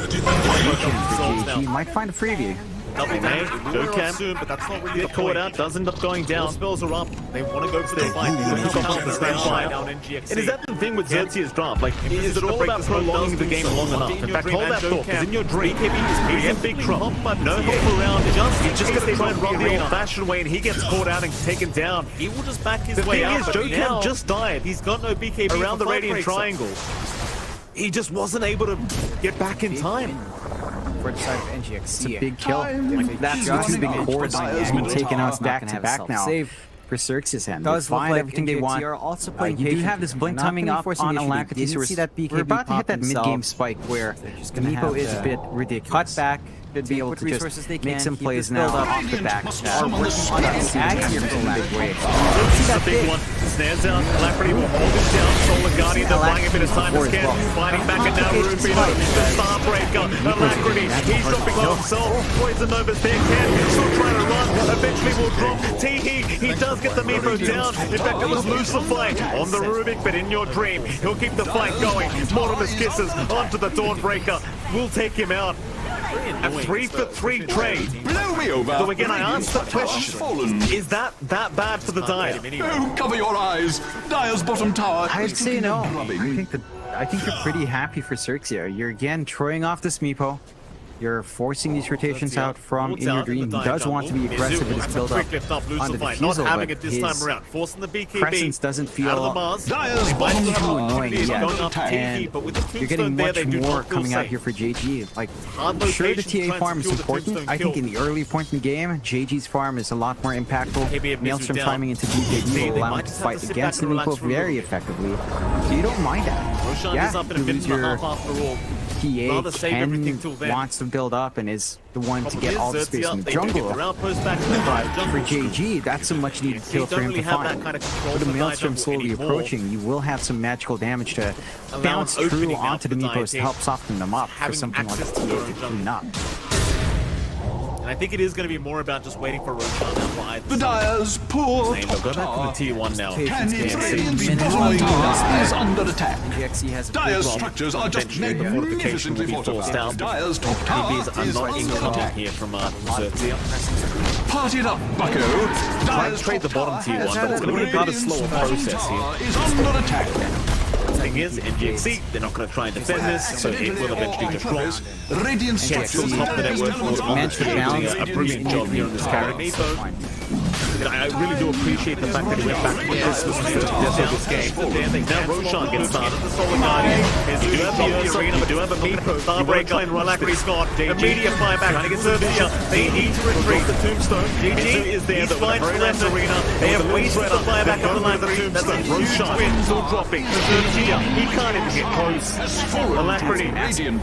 S3: Now.
S1: JG might find a freebie.
S3: Double
S2: They may.
S3: damage.
S2: Joe
S3: We're
S2: Cam.
S3: off soon, but that's not really
S2: Get
S3: the
S2: caught
S3: point.
S2: out, does end up going
S3: All
S2: down.
S3: spells are up. They want to go for their fight. They
S2: Ooh,
S3: know how
S2: got the
S3: powerful they
S2: stand
S3: are
S2: fire.
S3: now in NGXC.
S2: And is that the thing with XERXIA's draft? Like, is it
S3: position to
S2: all
S3: break
S2: about
S3: this one,
S2: prolonging
S3: does
S2: the
S3: do
S2: game
S3: so.
S2: long enough?
S3: In
S2: In
S3: your
S2: fact,
S3: dream
S2: hold
S3: and
S2: that
S3: Joe
S2: thought, because
S3: Cam.
S2: in your dream,
S3: BKB
S2: he's a big drop.
S3: But
S2: No
S3: TA.
S2: help around. He's just
S3: in
S2: going to
S3: case
S2: try
S3: they
S2: and
S3: drop
S2: run
S3: the
S2: the
S3: arena.
S2: old-fashioned way, and he gets caught out and taken down.
S3: He will just back his
S2: The
S3: way
S2: thing
S3: out.
S2: is,
S3: but
S2: Joe Cam
S3: now
S2: just died.
S3: He's got no BKB
S2: Around
S3: for
S2: the
S3: fight
S2: radiant
S3: breaks.
S2: triangle. He just wasn't able to get back in time.
S4: For the side of NGXC.
S1: It's a big kill.
S5: Time
S1: That's
S5: is
S1: the two big
S5: running out
S1: cores
S5: for
S1: that have been
S5: Dire's
S1: taken out
S5: Tower.
S1: back to back now.
S4: Save.
S1: for XERXIA's hand.
S4: Does
S1: They find
S4: like
S1: everything they want.
S4: Also
S1: You do have this blink timing up on Alacrity, so we're about to hit that mid-game spike where Nepo is a bit ridiculous.
S4: Cut back.
S1: Should be able to just make some plays
S4: build
S1: now
S4: up
S1: off the back.
S4: Are working on that ag here for
S1: big way.
S3: This is a big one. Snares out. Alacrity will hold him down. Solar Guardian, they're buying a bit of time to scan. Fighting back and now Rubino. The Starbreaker. Alacrity. He's dropping low himself. Poison Nova's there. Ken still trying to run. Eventually will drop. Teehee. He does get the Meepo down. In fact, it was Lucify on the Rubik, but in your dream, he'll keep the fight going. Mortimer's Kisses onto the Dawnbreaker. Will take him out. A 3-for-3 trade.
S5: Blow me over.
S3: So again, I asked the question, is that bad for the Dire?
S5: Oh, cover your eyes. Dire's bottom tower.
S1: I'd say no.
S5: Rubbing.
S1: I think you're pretty happy for XERXIA. You're again throwing off this Meepo. You're forcing these rotations out from In Your Dream. He does want to be aggressive with his build-up on the
S3: not
S1: defusal,
S3: having
S1: but
S3: it this time
S1: his
S3: around. Forcing the BKB
S1: presence doesn't feel
S3: out of the Mars.
S5: Dire's
S3: They might
S5: bottom
S3: have
S5: tower
S3: opportunities
S1: is
S3: going
S1: under
S3: up
S5: attack.
S3: Teehee, but with the
S1: you're getting
S3: tombstone there,
S1: much
S3: they do
S1: more
S3: not feel
S1: coming out
S3: safe.
S1: here for JG. Like,
S3: Hard
S1: sure, the
S3: location,
S1: TA
S3: trying
S1: farm
S3: to
S1: is
S3: secure the
S1: important.
S3: tombstone
S1: I think
S3: kill.
S1: in the early point in the game, JG's farm is a lot more impactful.
S3: KB
S1: Maelstrom
S3: down.
S1: timing into BKB
S3: They
S1: will allow
S3: might
S1: him to
S3: just have
S1: fight
S3: to sit
S1: against the
S3: back and
S1: Meepo
S3: relax for a
S1: very
S3: little.
S1: effectively. So you don't mind that.
S3: Roshan
S1: Yeah,
S3: is up in a
S1: you
S3: minute
S1: lose
S3: and a
S1: your
S3: half after all.
S1: TA,
S3: Rather save everything till
S1: Ken
S3: then.
S1: wants to build up and is the one to get all the space in the
S3: They do get
S1: jungle.
S3: their outpost back to the drive.
S1: For JG, that's a much needed kill for him to find. With the Maelstrom slowly approaching, you will have some magical damage to bounce through
S3: opening out
S1: onto the
S3: for the
S1: Meepos to help soften them up for
S3: having
S1: something like a
S3: access to
S1: TA
S3: their
S1: to
S3: own
S1: clean up.
S3: And I think it is going to be more about just waiting for Roshan to fly.
S5: The Dire's poor
S2: They'll
S5: top
S2: go back
S5: tower.
S2: to the T1 now.
S5: Can its
S2: Yeah,
S5: radiant's
S1: minutes
S5: bottom
S1: long.
S5: tower is under attack.
S1: GXE has a
S5: Dire's
S1: big
S5: structures are just
S2: Eventually, the fortification will
S5: magnificently
S2: be forced
S5: fortified.
S2: out.
S5: Dire's top tower
S2: TBs are
S5: is
S2: not
S5: under
S2: incoming
S5: attack.
S2: here from XERXIA.
S5: Party it up, bucko. Dire's
S2: trade the
S5: top
S2: bottom
S5: tower
S2: T1,
S5: has
S2: but it's gonna be a
S5: radiant's
S2: slower
S5: bottom
S2: process here.
S5: tower is under attack.
S2: Thing is, NGXC, they're not going to try and defend this, so it will eventually just drop.
S5: Radiant
S2: Still
S5: structures
S2: top the network was
S1: Managed to balance
S2: a brilliant job here on this character. I really do appreciate the fact that he went back to this was the first death of this game. Now Roshan gets started.
S3: The Solar Guardian. You do have the arena, but do have a Meepo. Starbreaker and Alacrity's gone. Immediate flyback. Trying to get XERXIA. They need to retreat. The tombstone. JG is there. He's flying to the left arena. They have wasted the flyback on the line. That's a Roshan still dropping. XERXIA. He can't even get close. Alacrity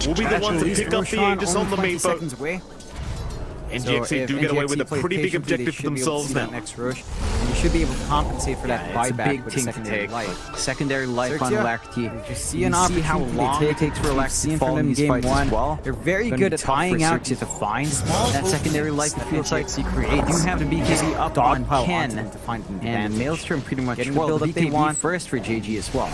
S3: will be the one to pick up the Aegis on the Meepo. NGXC do get away with a pretty big objective for themselves now.
S1: Next rush, and you should be able to compensate for that
S4: it's a
S1: buyback
S4: big
S1: with
S4: thing to
S1: secondary
S4: take.
S1: life. Secondary life on
S4: XERXIA,
S1: Alacrity.
S4: you
S1: See how long it takes for Alacrity to fall in these fights as well.
S4: They're very
S1: Gonna
S4: good
S1: be
S4: at
S1: tough for
S4: tying out
S1: XERXIA to find that secondary life. It feels like
S4: NGXC
S1: they do have the BKB up on
S4: dogpile
S1: Ken,
S4: onto them to find an
S1: and
S4: advantage.
S1: Maelstrom pretty much
S4: Getting the
S1: well,
S4: build-up they
S1: BKB
S4: want.
S1: first for JG as well.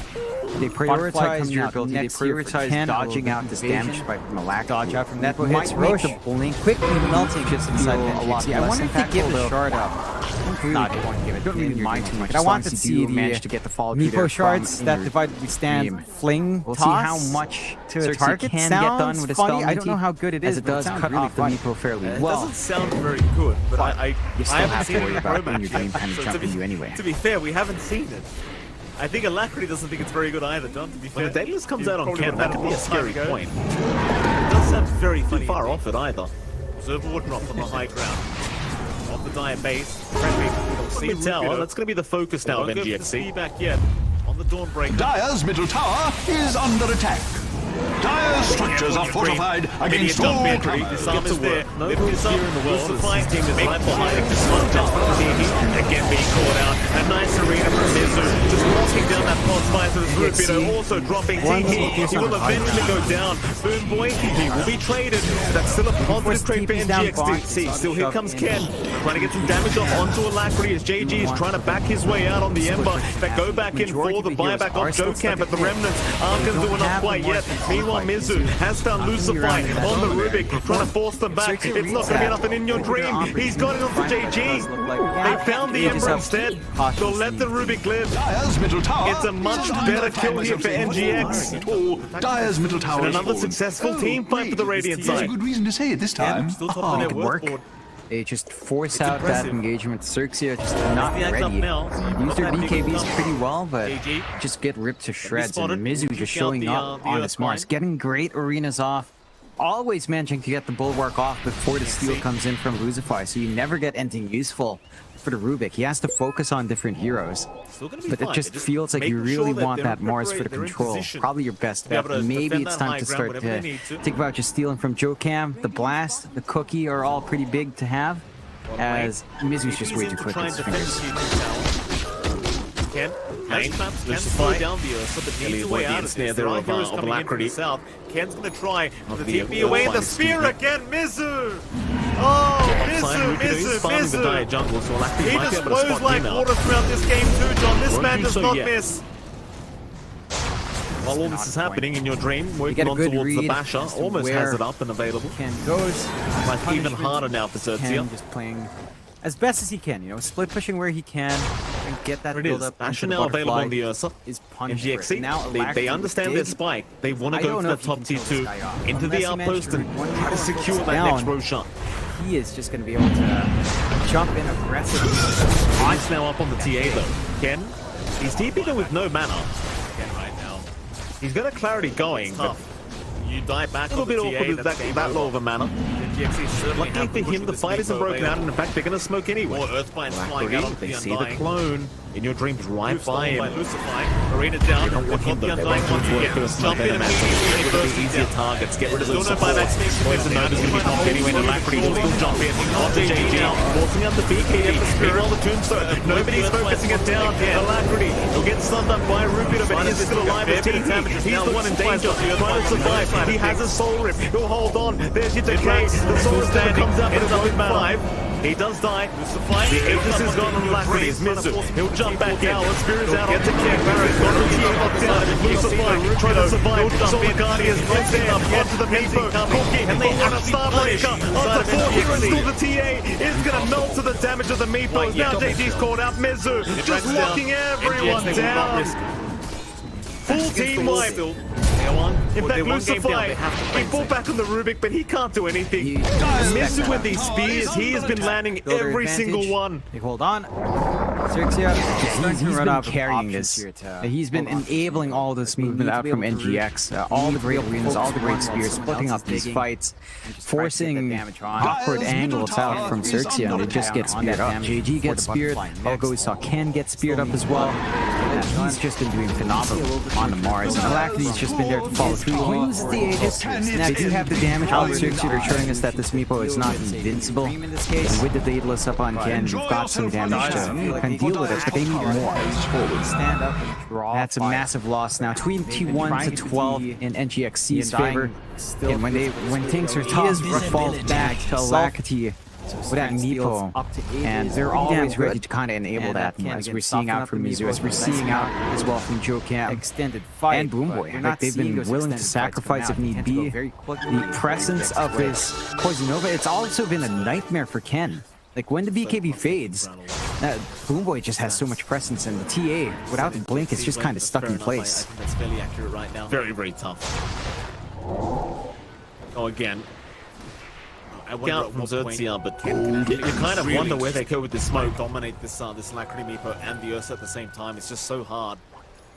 S1: They
S4: Butterfly
S1: prioritize
S4: coming out
S1: durability. They
S4: next here for
S1: prioritize
S4: Ken,
S1: dodging
S4: a
S1: out
S4: little
S1: this
S4: evasion.
S1: damage spike from Alacrity.
S4: Dodge out from that
S1: Might
S4: hits
S1: make
S4: Rosh.
S1: the blink
S4: Quickly melting just inside
S1: feel
S4: the
S1: a lot
S4: NGXC. I
S1: less
S4: wonder if they give
S1: impactful,
S4: the
S1: though.
S4: shard up.
S1: Not going to give it. Don't really mind too much.
S4: I want
S1: as
S4: to
S1: long as
S4: see
S1: you
S4: the
S1: manage to get the follow through there
S4: Meepo shards
S1: from
S4: that
S1: Inner
S4: divide we stand
S1: Dream.
S4: fling
S1: We'll
S4: toss
S1: see how much
S4: to a
S1: XERXIA
S4: target
S1: can get done
S4: sounds
S1: with a
S4: funny.
S1: spell
S4: I don't know how good it is,
S1: as it
S4: but
S1: does
S4: sounds
S1: cut
S4: really
S1: off the
S4: funny.
S1: Meepo fairly
S3: It
S1: well.
S3: doesn't sound very good, but I
S1: You still
S3: haven't
S1: have to
S3: seen
S1: worry
S3: the
S1: about
S3: pro
S1: In Your
S3: match
S1: Dream
S3: yet.
S1: kind of
S3: So
S1: jumping you anyway.
S3: To be fair, we haven't seen it. I think Alacrity doesn't think it's very good either, John, to be fair.
S2: When the Daedalus comes
S3: You
S2: out on
S3: probably
S2: Ken,
S3: would've
S2: that
S3: had
S2: could be a
S3: long time
S2: scary
S3: ago.
S2: point.
S3: It does sound very funny.
S2: Too far off it either.
S3: Observer drop on the high ground. Off the Dire base. Friendly.
S2: Sea Tower, that's going to be the focus now of
S3: Won't go for the
S2: NGXC.
S3: feedback yet. On the Dawnbreaker.
S5: Dire's middle tower is under attack. Dire's structures are fortified against all comers.
S3: This arm is there.
S2: No
S3: Lift this
S2: fear
S3: up.
S2: in the world.
S3: Lucify.
S2: This team is
S3: Make
S2: right
S3: the
S2: behind.
S3: high. This one just for the again being caught out. A nice arena from Mizu. Just walking down that pulse fire to the Rubino. Also dropping Teehee. He will eventually go down. Boom Boy, he will be traded. That's still a positive trade for NGXC. Still here comes Ken. Trying to get some damage off onto Alacrity as JG is trying to back his way out on the Ember. But go back in for the buyback off Joe Camp, but the remnants aren't going to do enough quite yet. Meanwhile, Mizu has found Lucify on the Rubik, trying to force them back. It's not going to be enough, and in your dream, he's got it onto JG. They found the Ember instead. They'll let the Rubik live.
S5: Dire's middle tower.
S3: It's a much better kill here for NGX.
S5: Dire's middle tower.
S3: And
S5: is
S3: another
S5: fallen.
S3: successful team fight for the Radiant
S5: There's a
S3: side.
S5: good reason to say it this time.
S3: Still top of their
S1: work.
S3: work board.
S1: They just force out that
S3: impressive.
S1: engagement. XERXIA just not
S3: the axe up
S1: ready.
S3: now.
S1: Use their BKBs pretty well, but
S3: JG.
S1: just get ripped to shreds. And
S3: spotted.
S1: Mizu just
S3: Kick out
S1: showing
S3: the,
S1: up
S3: the
S1: on
S3: Earth
S1: his Mars,
S3: Mine.
S1: getting great arenas off.
S4: always managing to get the bulwark off before the steal comes in from Luzify, so you never get anything useful for the Rubik. He has to focus on different heroes, but it just feels like you really want that Mars for the control. Probably your best bet. Maybe it's time to start to think about just stealing from Jokam. The Blast, the Cookie are all pretty big to have, as Mizu's just way too quick with his fingers.
S3: Ken can slow down the Ursa, but needs a way out of this. There are heroes coming in from the south. Ken's going to try to take me away. The spear again, Mizu! Oh, Mizu! He just flows like water throughout this game too, John. This man does not miss.
S2: While all this is happening in your dream, working on towards the basher, almost has it up and available.
S4: Ken goes.
S2: Like even harder now for XERXIA.
S4: Just playing as best as he can, you know, split pushing where he can and get that build up.
S2: Basher now available on the Ursa.
S4: Is
S2: NGXE, now they understand their spike. They want to go for that top tier 2 into the outpost and try to secure that next row shot.
S4: He is just going to be able to jump in aggressively.
S2: Eyes now up on the TA though. Ken, he's TPing with no mana.
S3: Ken right now.
S2: He's got a clarity going, but
S3: you die back
S2: a little bit awkward with that low of a mana. Luckily for him, the fight isn't broken out, and in fact, they're going to smoke anyway. They see the clone in your dreams right by him.
S3: Arena down.
S2: The Undying wants to get jump in immediately. Easier targets. Get rid of those supports. Poison Nova is going to be pumped anyway. Alacrity will still jump in. Onto JG, forcing out the BKB. Meanwhile, the Tombstone. Nobody's focusing it down. Alacrity will get stunned up by Rupiter, but he is still alive as TT. He's the one in danger. Trying to survive. He has a soul rip. He'll hold on. There's your decay. The soul rip comes up and it's up in 5. He does die. The Aegis is gone on Alacrity. It's Mizu. He'll jump back in. Spear is out. Get the kick. Barrett's got the team locked down. Luzify trying to survive. Solar Guardians right there. Onto the Meepo. Cookie. And they have a Starbreaker. Onto 4 here and still the TA is going to melt to the damage of the Meepo. Now JG's called out. Mizu just locking everyone down. Full team wipe. In fact, Luzify, he fought back on the Rubik, but he can't do anything. Mizu with these spears, he has been landing every single one.
S4: They hold on. XERXIA, he's been carrying this. He's been enabling all this movement out from NGX. All the great arenas, all the great spears, splitting up these fights, forcing awkward angles out from XERXIA, and they just get speared up. JG gets speared, Olgo saw Ken get speared up as well. He's just been doing phenomenal on the Mars, and Alacrity's just been there to follow through. He uses the Aegis. They do have the damage on XERXIA. They're showing us that this Meepo is not invincible. And with the Daedalus up on Ken, you've got some damage to kind of deal with it, but they need more. Stand up and draw. That's a massive loss now. 21 to 12 in NGXC's favor. And when things are tough, it falls back to Alacrity with that Meepo, and they're always ready to kind of enable that, as we're seeing out from Mizu, as we're seeing out as well from Jokam and Boomboy. Like, they've been willing to sacrifice if need be. The presence of this Poison Nova, it's also been a nightmare for Ken. Like, when the BKB fades, Boomboy just has so much presence, and the TA, without the blink, it's just kind of stuck in place.
S3: I think that's fairly accurate right now.
S2: Very, very tough. Oh, again. Out from XERXIA, but you kind of wonder where they go with the smoke.
S3: Dominate this Alacrity Meepo and the Ursa at the same time. It's just so hard.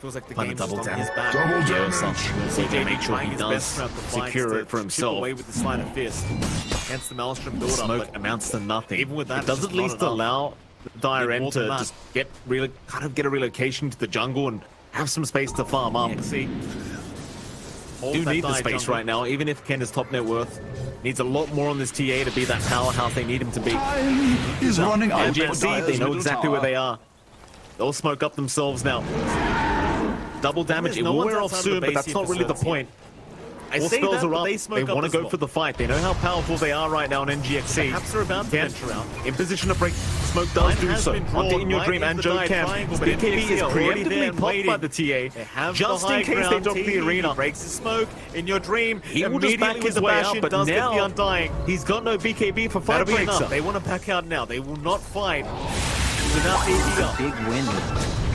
S3: Feels like the game's just on his back.
S2: CJ make sure he does secure it for himself.
S3: Away with the sleight of fist. Hence the Maelstrom build up.
S2: Smoke amounts to nothing.
S3: Even with that,
S2: it does at least allow Dire End to just get a relocation to the jungle and have some space to farm up.
S3: See.
S2: Do need the space right now, even if Ken is top net worth. Needs a lot more on this TA to be that powerhouse they need him to be.
S5: Is running out.
S2: NGC, they know exactly where they are. They'll smoke up themselves now. Double damage, it will wear off soon, but that's not really the point. All spells are up, they want to go for the fight. They know how powerful they are right now in NGXC.
S3: Perhaps they're about to venture out.
S2: In position to break, Smoke does do so. Onto In Your Dream and Jokam. BKB is preemptively popped by the TA. Just in case they drop the arena.
S3: Breaks the Smoke. In Your Dream,
S2: he will just back his way out, but now he's got no BKB for fight breaks.
S3: They want to back out now. They will not fight without APL.
S4: Big win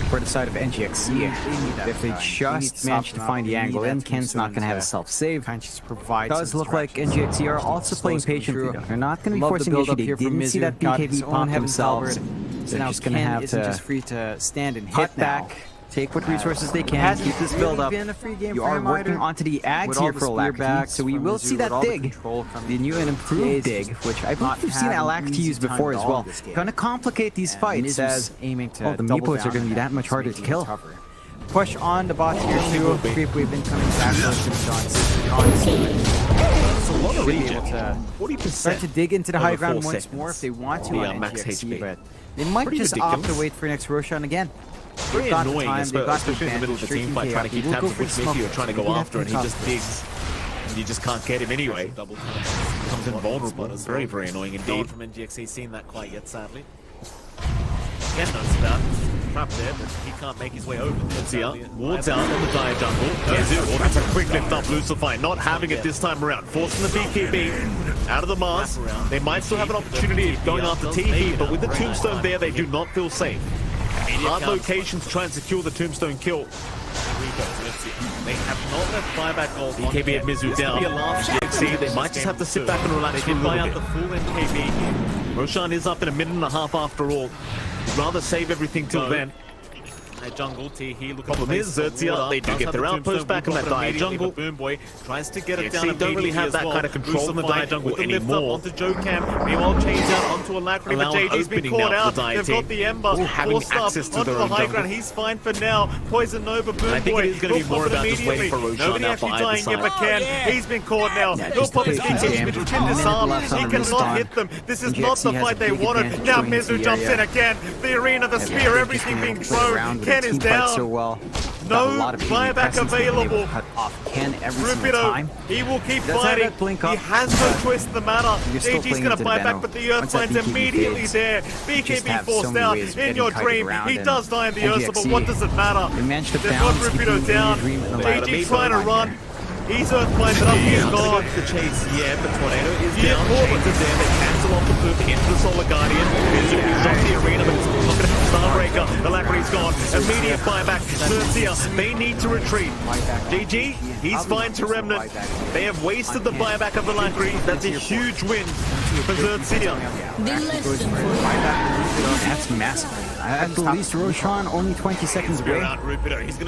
S4: for the side of NGXC. If they just manage to find the angle in, Ken's not going to have a self-save. It does look like NGXC are also playing patiently. They're not going to be forcing the issue. They didn't see that BKB pop themselves. They're just going to have to hit back take what resources they can, keep this build up. You are working onto the ags here for Alacrity, so we will see that dig, the new and improved dig, which I believe we've seen Alacrity use before as well. Gonna complicate these fights as the Meepos are gonna be that much harder to kill. Push on the bot here too. Creep wave incoming backwards and
S2: It's a lot of regen.
S4: 40%. Start to dig into the high ground once more if they want to on
S2: max
S4: NGXC,
S2: HP.
S4: but they might just opt to wait for next Roshan again.
S2: Very annoying, especially in the middle of the team fight, trying to keep tabs of which Mickey you're trying to go after, and he just digs. And you just can't get him anyway. Becomes invulnerable. It's very, very annoying
S3: No one
S2: indeed.
S3: from NGXC seen that quite yet, sadly. Ken knows about it. Trapped there, but he can't make his way over.
S2: Wards out on the dire jungle. That's a quick lift up Lucify, not having it this time around. Forcing the BKB out of the Mars. They might still have an opportunity of going after TP, but with the Tombstone there, they do not feel safe. Hard location to try and secure the Tombstone kill.
S3: They have not left buyback gold.
S2: BKB at Mizu down. XERXIA, they might just have to sit back and relax for a
S3: buy
S2: little
S3: out the
S2: bit.
S3: full NKB.
S2: Roshan is up in a minute and a half after all. He'd rather save everything till then.
S3: Jungle T, he looking
S2: Problem is, XERXIA, they do get their outpost back on that dire jungle.
S3: Boom Boy tries to get it
S2: XERXIA
S3: down.
S2: don't really have that kind of control on the dire jungle anymore.
S3: Onto Joe Cam, meanwhile change out onto Alacrity, but JG's been caught out. They've got the Ember, forced up onto the high ground. He's fine for now. Poison Nova, Boom Boy.
S2: I think it is going to be more about just waiting for Roshan
S3: Nobody
S2: now
S3: actually
S2: for either
S3: dying yet, but
S2: side.
S3: Ken, he's been caught now. He'll
S4: just
S3: pop his
S4: take
S3: DK,
S4: his
S3: chin disarm. He cannot hit them. This is not the fight they wanted. Now Mizu jumps in again. The arena, the spear, everything being thrown. Ken is down. No buyback available. Rupido, he will keep fighting. He has no choice in the matter. JG's going to buy back, but the Earthbine's immediately there. BKB forced out in your dream. He does die in the Ursa, but what does it matter? They've got Rupido down. JG trying to run. He's Earthbine's up, he's gone.
S2: The chase, yeah, but Tornado is down. Chains is there. They cancel off the poop into the Solar Guardian. Mizu is off the arena, but it's not going to have Starbreaker. Alacrity's gone. Immediate buyback. XERXIA, they need to retreat. GG, he's fine to Remnant. They have wasted the buyback of Alacrity. That's a huge win for XERXIA.
S4: That's massive. At the least, Roshan only 20 seconds away.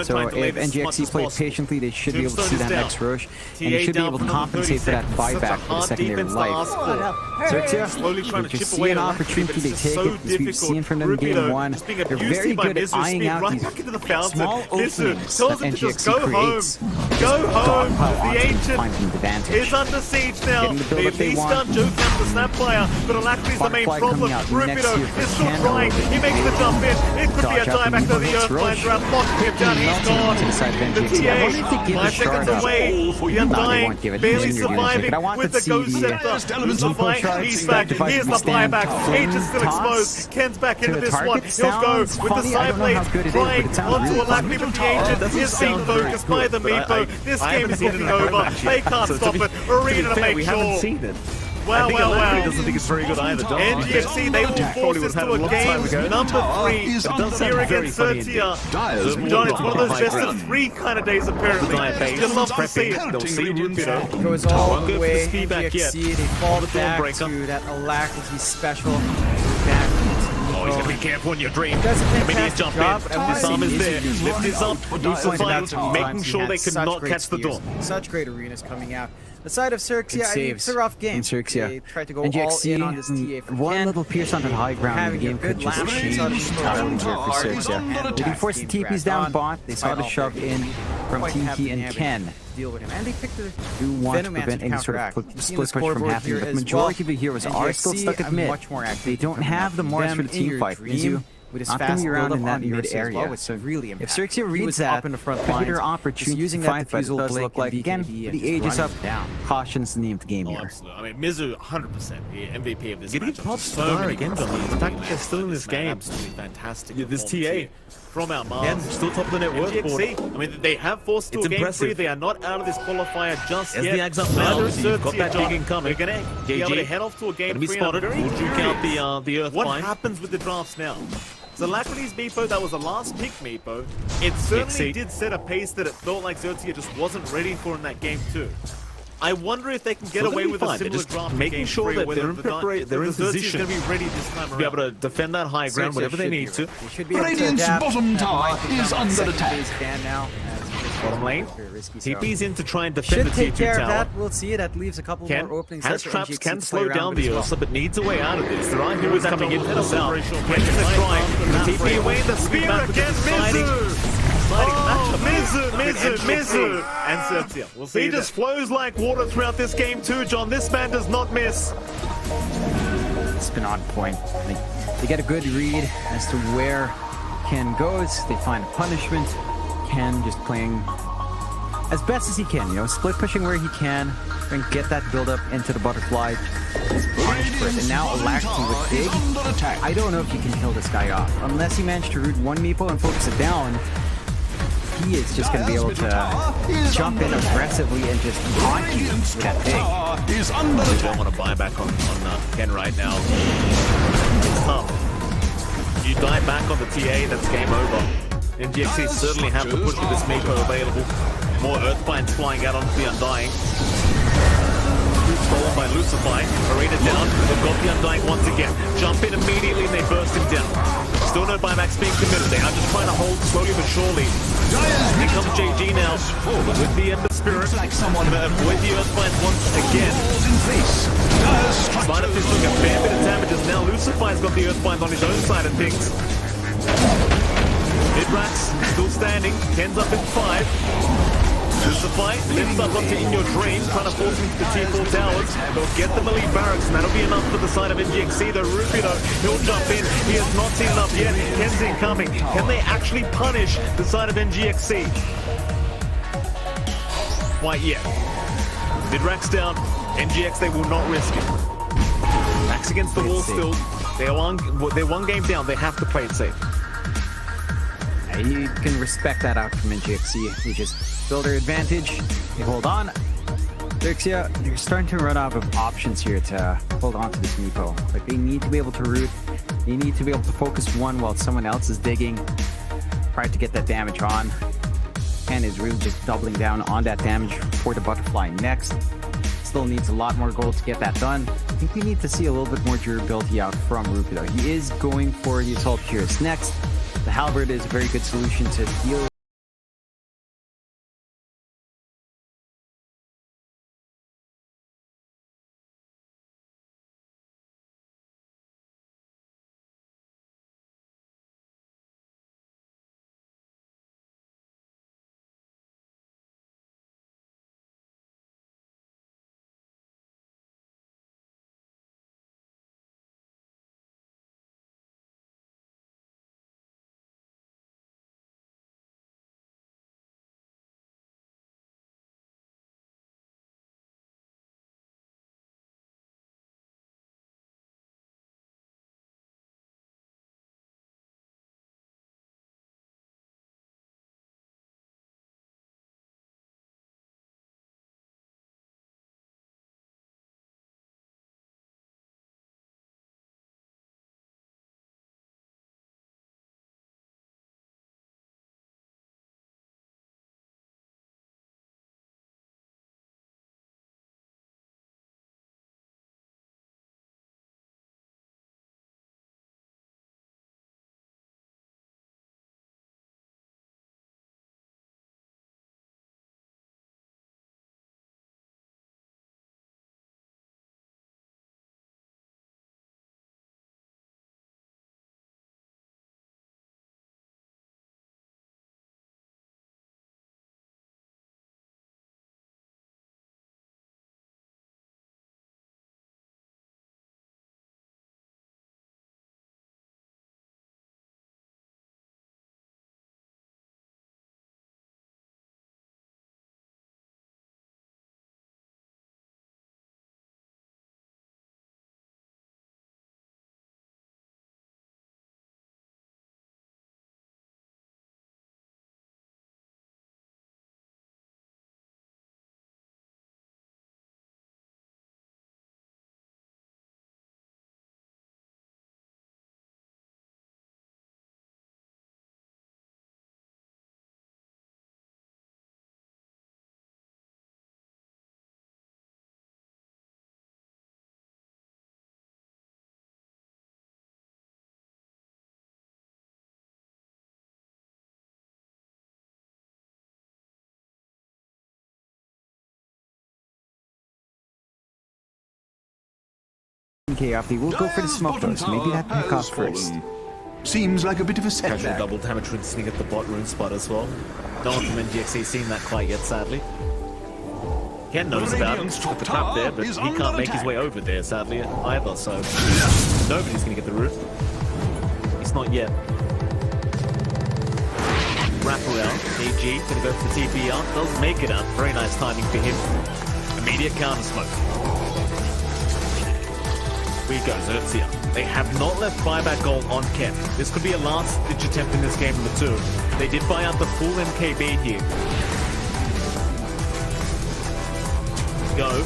S4: So if NGXC plays patiently, they should be able to see that next Rosh, and they should be able to compensate for that buyback for the secondary life. XERXIA, they just see an opportunity, they take it, as we've seen from them in Game 1. They're very good at eyeing out these small openings that NGXC creates.
S3: Go home! The Ancient
S4: Finds an advantage.
S3: is under siege now. They at least done Joe Camp the Snapfire, but Alacrity's the main problem. Rupido is still trying. He makes the jump in. It could be a dieback to the Earthbine's around. Locking him down. He's gone. The TA, 5 seconds away. The Undying barely surviving with the Ghost Scepter. Lucify, he's back. Here's the buyback. Ancient's still exposed. Ken's back into this one. He'll go with the side blade, flying onto Alacrity with the Ancient. Is being focused by the Meepo. This game is getting over. They can't stop it. Arena to make
S2: we
S3: sure.
S2: haven't seen it.
S3: Wow,
S2: I think
S3: wow,
S2: Alacrity
S3: wow.
S2: doesn't think it's very good either.
S3: NGXC, they will force us to a game number 3 here against XERXIA. John, it's one of those best of 3 kind of days, apparently. You'd love to see it.
S2: They'll see Rupido.
S4: Goes all the
S2: Go
S4: way.
S2: for the speed back yet.
S4: NGXC, they fall back
S2: Thornbreaker.
S4: to that Alacrity special. Back
S2: Oh, he's going to be careful in your dream.
S4: Does a
S2: Immediate
S4: fantastic
S2: jump
S4: job,
S2: in.
S4: but I
S2: This arm is there. Lift is up. Lucify, making sure they cannot catch the door.
S4: Such great arenas coming out. The side of XERXIA, I mean, it's a rough game. They tried to go all in on this TA for
S1: one
S4: Ken.
S1: little pierce onto the high ground in the game could just change entirely here for XERXIA. They forced the TPs down bot. They saw the shove in from TP and Ken.
S4: Deal with him, and they picked the
S1: Do want to
S4: Venom
S1: prevent any sort of
S4: counteract.
S1: split push from happening, but majority of the heroes are still stuck at mid. They don't have the Mars for the team fight. Mizu
S4: with his
S1: not going to
S4: fast
S1: be around
S4: build
S1: in
S4: up
S1: that
S4: on the
S1: mid
S4: Ursa as
S1: area.
S4: well, it's
S1: So
S4: really
S1: if
S4: impactful.
S1: XERXIA
S4: He
S1: reads
S4: was
S1: that,
S4: up in the front
S1: could be their
S4: lines,
S1: opportunity
S4: just using
S1: to
S4: that
S1: fight, but it
S4: defusal
S1: does
S4: blink
S1: look like,
S4: and
S1: again,
S4: BKB and
S1: the
S4: just
S1: age is
S4: run
S1: up.
S4: him down.
S1: Caution's the name of the game
S3: Oh,
S1: here.
S3: absolutely. I mean, Mizu, 100% the MVP of this
S2: Getting
S3: matchup.
S2: popped
S3: So
S2: star
S3: many
S2: again,
S3: points.
S2: John. The fact that they're still in this game.
S3: Absolutely fantastic.
S2: Yeah, this
S3: performance
S2: TA.
S3: here from our
S2: Yeah,
S3: Mars.
S2: still top of the net worth board.
S3: NGXC, I mean, they have forced to
S2: It's
S3: a game
S2: impressive.
S3: 3. They are not out of this qualifier just
S2: As
S3: yet.
S2: the Ags up now,
S3: Neither
S2: obviously, you've got
S3: is
S2: that
S3: John.
S2: big incoming.
S3: They're going to be able to
S2: JG.
S3: head off to a game
S2: Gonna be
S3: 3.
S2: spotted.
S3: And I'm
S2: Will
S3: very
S2: juke out
S3: curious
S2: the
S3: what
S2: Earthbind.
S3: happens with the drafts now? So Alacrity's Meepo, that was the last pick Meepo. It certainly
S2: XC.
S3: did set a pace that it felt like XERXIA just wasn't ready for in that game 2. I wonder if they can get
S2: Still
S3: away
S2: gonna be
S3: with a
S2: fine. They're
S3: similar
S2: just
S3: draft
S2: making sure that they're in position
S3: to be ready this time
S2: to be able to defend that high ground whenever they need to.
S1: They should be able to
S5: Radiant's
S1: adapt.
S5: bottom
S1: That
S5: tower
S1: might become
S5: is
S1: a
S5: under
S1: second
S5: attack.
S1: phase ban now, as
S2: Bottom lane.
S1: very risky, so.
S2: TP's in to try and defend
S1: Should
S2: the
S1: take
S2: T2
S1: care of
S2: tower.
S1: that. We'll see. That leaves a couple more openings.
S2: Has
S1: there for
S2: traps,
S1: NGXC
S2: can
S1: to play
S2: slow
S1: around
S2: down
S1: with
S2: the
S1: as well.
S2: Ursa, but needs a way out of this. There are heroes
S3: have
S2: coming
S3: to
S2: into the
S3: hold
S2: south.
S3: it up.
S2: Ken's trying. TP away, the spear
S3: again,
S2: sliding matchup.
S3: Mizu! And XERXIA. We'll see.
S2: He just flows like water throughout this game too, John. This man does not miss.
S1: It's been on point. They get a good read as to where Ken goes. They find a punishment. Ken just playing as best as he can, you know, split pushing where he can and get that build up into the butterfly. Just punish for it. And now Alacrity with Dig. I don't know if you can kill this guy off. Unless he managed to root one Meepo and focus it down, he is just going to be able to jump in aggressively and just haunt you with that Dig.
S2: They don't want to buy back on Ken right now. It's tough. You die back on the TA, that's game over. NGXC certainly have to push with this Meepo available. More Earthbinds flying out onto the Undying. Stolen by Lucify. Arena down. They've got the Undying once again. Jump in immediately and they burst him down. Still no buybacks being committed. They are just trying to hold slowly but surely. Here comes JG now with the End of Spirit. Gonna avoid the Earthbinds once again. Spider is doing a fair bit of damage as now Lucify's got the Earthbind on his own side of things. Midrax still standing. Ken's up in 5. Lucify lifts up onto In Your Dream, trying to force him to the T4 towers. They'll get the melee barracks, and that'll be enough for the side of NGXC. The Rupido, he'll jump in. He has not seen enough yet. Ken's incoming. Can they actually punish the side of NGXC? Quite yet. Midrax down. NGX, they will not risk it. Backs against the wall still. They're one game down. They have to play it safe.
S1: You can respect that out from NGXC. They just build their advantage. They hold on. XERXIA, they're starting to run out of options here to hold on to this Meepo. Like, they need to be able to root. They need to be able to focus one while someone else is digging. Try to get that damage on. Ken is really just doubling down on that damage for the butterfly next. Still needs a lot more gold to get that done. I think we need to see a little bit more durability out from Rupido. He is going for the Assault Curious next. The Halberd is a very good solution to deal
S4: K off. They will go for the smoke though, so maybe that pick off first.
S5: Seems like a bit of a
S2: Casual
S5: setback.
S2: double damage rinsing at the bot rune spot as well. No one from NGXA seen that quite yet, sadly. Ken knows about him at the top there, but he can't make his way over there, sadly, either, so nobody's gonna get the roof. He's not yet. Wrap around, AG gonna go for the TP out, does make it out. Very nice timing for him. Immediate counter smoke. We go, XERXIA. They have not left buyback gold on Ken. This could be a last-ditch attempt in this game number 2. They did buy out the full MKB here. Go.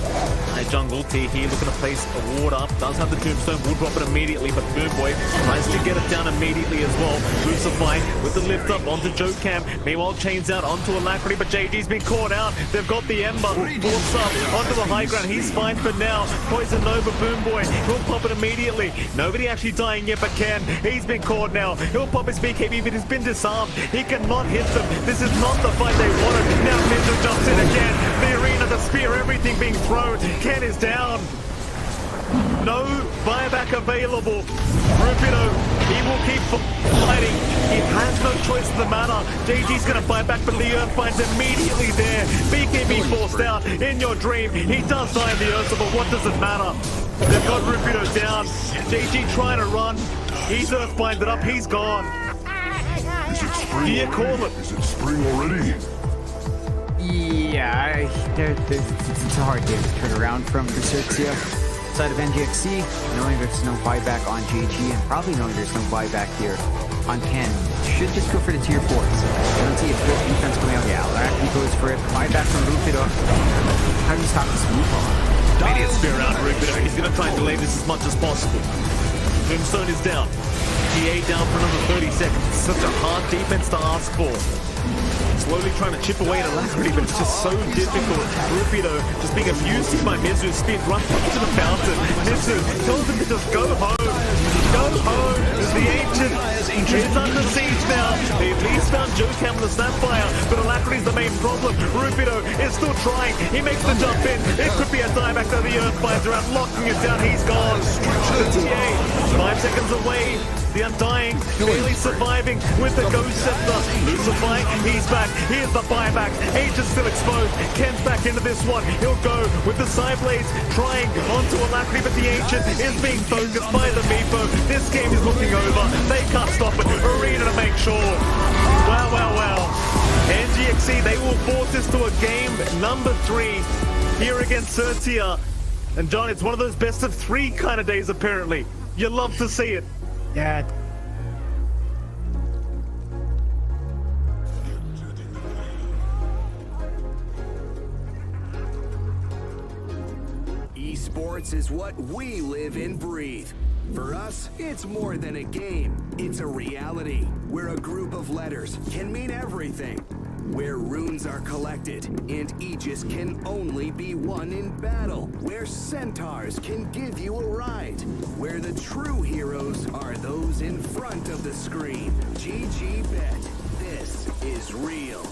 S2: High jungle, Teehee looking to place a ward up. Does have the tombstone, will drop it immediately, but Boomboy tries to get it down immediately as well. Crucify with the lift up onto Joe Cam. Meanwhile, chains out onto Alacrity, but JD's been caught out. They've got the Ember. Force up onto the high ground. He's fine for now. Poison Nova, Boomboy. He'll pop it immediately. Nobody actually dying yet, but Ken. He's been caught now. He'll pop his BKB, but he's been disarmed. He cannot hit them. This is not the fight they wanted. Now Mizu jumps in again. The arena, the spear, everything being thrown. Ken is down. No buyback available. Rupido, he will keep fighting. He has no choice in the matter. JG's gonna buy back, but the Earth finds immediately there. BKB forced out in your dream. He does die in the Earth, but what does it matter? They've got Rupido down. JG trying to run. He's Earth binds it up. He's gone.
S5: Is it spring?
S3: Do you call it?
S5: Is it spring already?
S4: Yeah, it's a hard game to turn around from for XERXIA. Side of NGXC, knowing there's no buyback on JG, and probably knowing there's no buyback here on Ken, should just go for the tier 4s. I don't see a good defense coming out. Yeah, Larry goes for it. Buyback from Rupido. How do you stop this move on?
S3: Immediate spear out Rupido. He's going to try and delay this as much as possible. Tombstone is down. TA down for another 30 seconds. Such a hard defense to ask for. Slowly trying to chip away at Alacrity, but it's just so difficult. Rupido just being abused by Mizu. Speed runs into the fountain. Mizu tells him to just go home. Go home. The Ancient is under siege now. They at least found Joe Cam with the Snapfire, but Alacrity's the main problem. Rupido is still trying. He makes the jump in. It could be a dieback to the Earth finds around, locking it down. He's gone. The TA, 5 seconds away. The Undying barely surviving with the Ghost Scepter. Lucify, he's back. Here's the buyback. Ancient's still exposed. Ken's back into this one. He'll go with the side blades, trying onto Alacrity, but the Ancient is being focused by the Meepo. This game is looking over. They can't stop it. Arena to make sure. Wow, wow, wow. NGXC, they will force this to a game number 3 here against XERXIA. And John, it's one of those best of 3 kind of days, apparently. You love to see it.
S4: Yeah.
S6: Esports is what we live and breathe. For us, it's more than a game. It's a reality where a group of letters can mean everything. Where runes are collected and Aegis can only be won in battle. Where centaurs can give you a ride. Where the true heroes are those in front of the screen. GG Bet. This is real.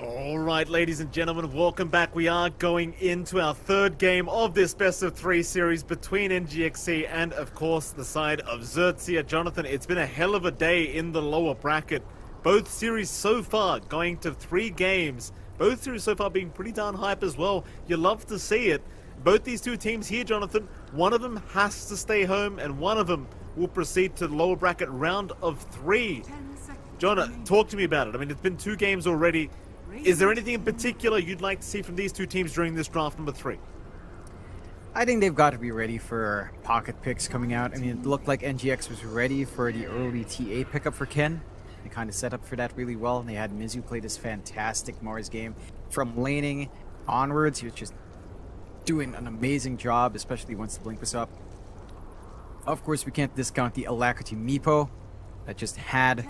S3: Alright, ladies and gentlemen, welcome back. We are going into our 3rd game of this best of 3 series between NGXC and, of course, the side of XERXIA. Jonathan, it's been a hell of a day in the lower bracket. Both series so far going to 3 games. Both series so far being pretty darn hype as well. You love to see it. Both these 2 teams here, Jonathan, one of them has to stay home and one of them will proceed to the lower bracket round of 3. Jonathan, talk to me about it. I mean, it's been 2 games already. Is there anything in particular you'd like to see from these 2 teams during this draft number 3?
S4: I think they've got to be ready for pocket picks coming out. I mean, it looked like NGX was ready for the early TA pickup for Ken. They kind of set up for that really well. They had Mizu play this fantastic Mars game. From laning onwards, he was just doing an amazing job, especially once the blink was up. Of course, we can't discount the Alacrity Meepo that just had...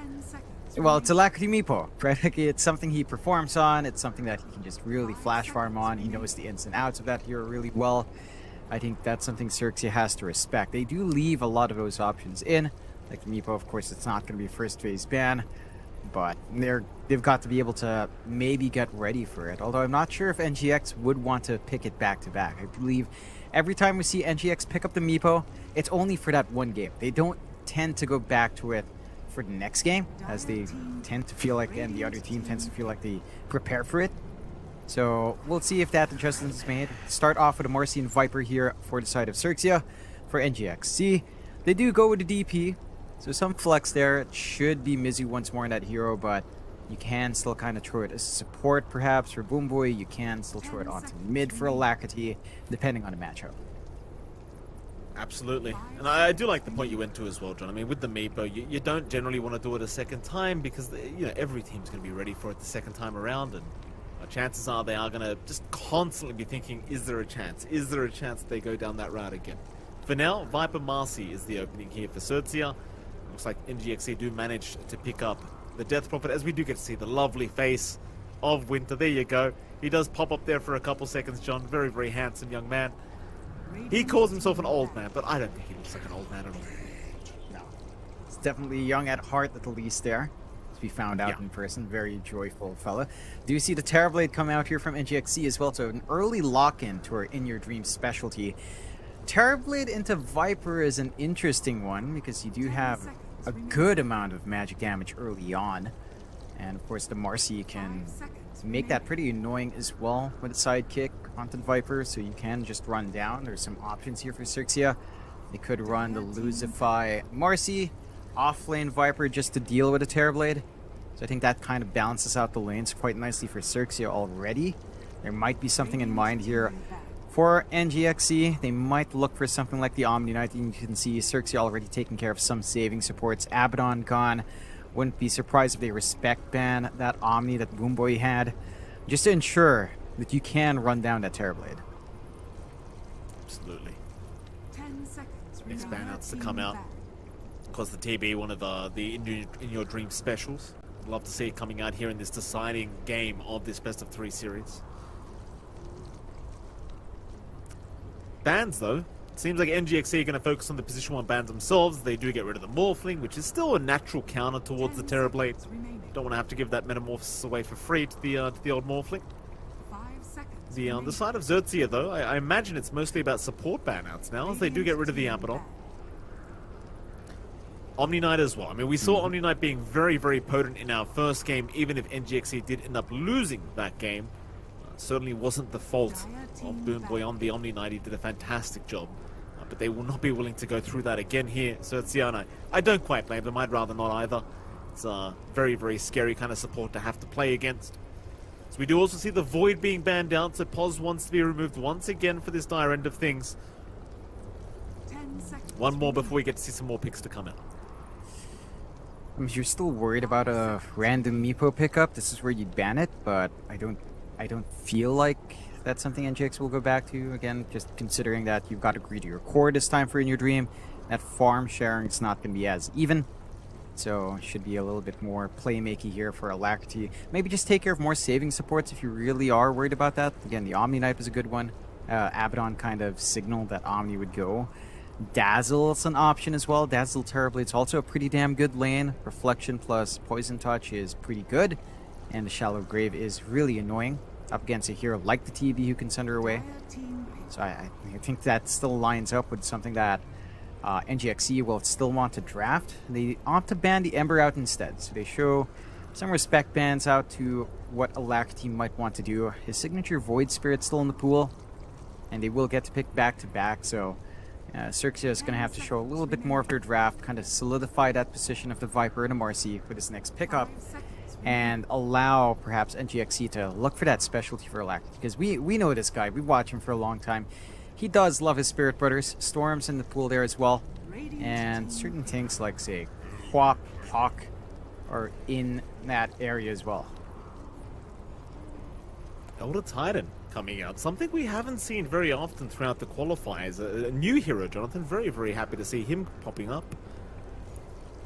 S4: Well, it's Alacrity Meepo, right? Like, it's something he performs on. It's something that he can just really flash farm on. He knows the ins and outs of that hero really well. I think that's something XERXIA has to respect. They do leave a lot of those options in. Like the Meepo, of course, it's not going to be a first phase ban. But they've got to be able to maybe get ready for it. Although I'm not sure if NGX would want to pick it back to back. I believe every time we see NGX pick up the Meepo, it's only for that one game. They don't tend to go back to it for the next game, as they tend to feel like, and the other team tends to feel like they prepare for it. So we'll see if that adjustment is made. Start off with a Marcy and Viper here for the side of XERXIA. For NGXC, they do go with the DP, so some flex there. It should be Mizu once more in that hero, but you can still kind of throw it as support perhaps for Boomboy. You can still throw it onto mid for Alacrity, depending on the matchup.
S3: Absolutely. And I do like the point you went to as well, John. I mean, with the Meepo, you don't generally want to do it a second time because, you know, every team's going to be ready for it the second time around, and chances are they are going to just constantly be thinking, is there a chance? Is there a chance they go down that route again? For now, Viper Marcy is the opening here for XERXIA. Looks like NGXC do manage to pick up the Death Prophet, as we do get to see the lovely face of Winter. There you go. He does pop up there for a couple seconds, John. Very, very handsome young man. He calls himself an old man, but I don't think he looks like an old man at all.
S4: No. He's definitely young at heart at the least there. As we found out in person. Very joyful fella. Do you see the Terrorblade come out here from NGXC as well? So an early lock-in to our In Your Dreams specialty. Terrorblade into Viper is an interesting one because you do have a good amount of magic damage early on. And of course the Marcy can make that pretty annoying as well with a sidekick onto the Viper, so you can just run down. There's some options here for XERXIA. They could run the Lucify Marcy, offlane Viper just to deal with a Terrorblade. So I think that kind of balances out the lanes quite nicely for XERXIA already. There might be something in mind here for NGXC. They might look for something like the Omni Knight. You can see XERXIA already taking care of some saving supports. Abaddon gone. Wouldn't be surprised if they respect ban that Omni that Boomboy had, just to ensure that you can run down that Terrorblade.
S3: Absolutely. 10 seconds. Next ban outs to come out. Of course, the TB, one of the In Your Dream specials. I'd love to see it coming out here in this deciding game of this best of 3 series. Bans, though. Seems like NGXC are going to focus on the position 1 bans themselves. They do get rid of the Morphling, which is still a natural counter towards the Terrorblade. Don't want to have to give that Metamorphosis away for free to the old The on the side of XERXIA, though, I imagine it's mostly about support banouts now, as they do get rid of the Abaddon. Omni Knight as well. I mean, we saw Omni Knight being very, very potent in our first game, even if NGXC did end up losing that game. Certainly wasn't the fault of Boomboy on the Omni Knight. He did a fantastic job. But they will not be willing to go through that again here. So it's I don't quite blame them. I'd rather not either. It's a very, very scary kind of support to have to play against. So we do also see the Void being banned out, so Pos wants to be removed once again for this dire end of things. 10 seconds. One more before we get to see some more picks to come out.
S4: I mean, if you're still worried about a random Meepo pickup, this is where you'd ban it, but I don't feel like that's something NGX will go back to. Again, just considering that you've got to agree to your core this time for In Your Dream. That farm sharing is not going to be as even. So it should be a little bit more playmaky here for Alacrity. Maybe just take care of more saving supports if you really are worried about that. Again, the Omni Knight is a good one. Abaddon kind of signaled that Omni would go. Dazzle's an option as well. Dazzle Terrorblade's also a pretty damn good lane. Reflection plus Poison Touch is pretty good. And the Shallow Grave is really annoying up against a hero like the TB who can send her away. So I think that still lines up with something that NGXC will still want to draft. They opt to ban the Ember out instead. So they show some respect bans out to what Alacrity might want to do. His signature Void Spirit's still in the pool. And they will get to pick back-to-back. So XERXIA is going to have to show a little bit more of their draft. Kind of solidify that position of the Viper and the Marcy for this next pickup. And allow perhaps NGXC to look for that specialty for Alacrity. Because we know this guy. We watch him for a long time. He does love his Spirit Brothers. Storm's in the pool there as well. And certain things like, say, Quack, Hawk are in that area as well.
S3: Elder Titan coming out. Something we haven't seen very often throughout the qualifiers. A new hero, Jonathan. Very, very happy to see him popping up.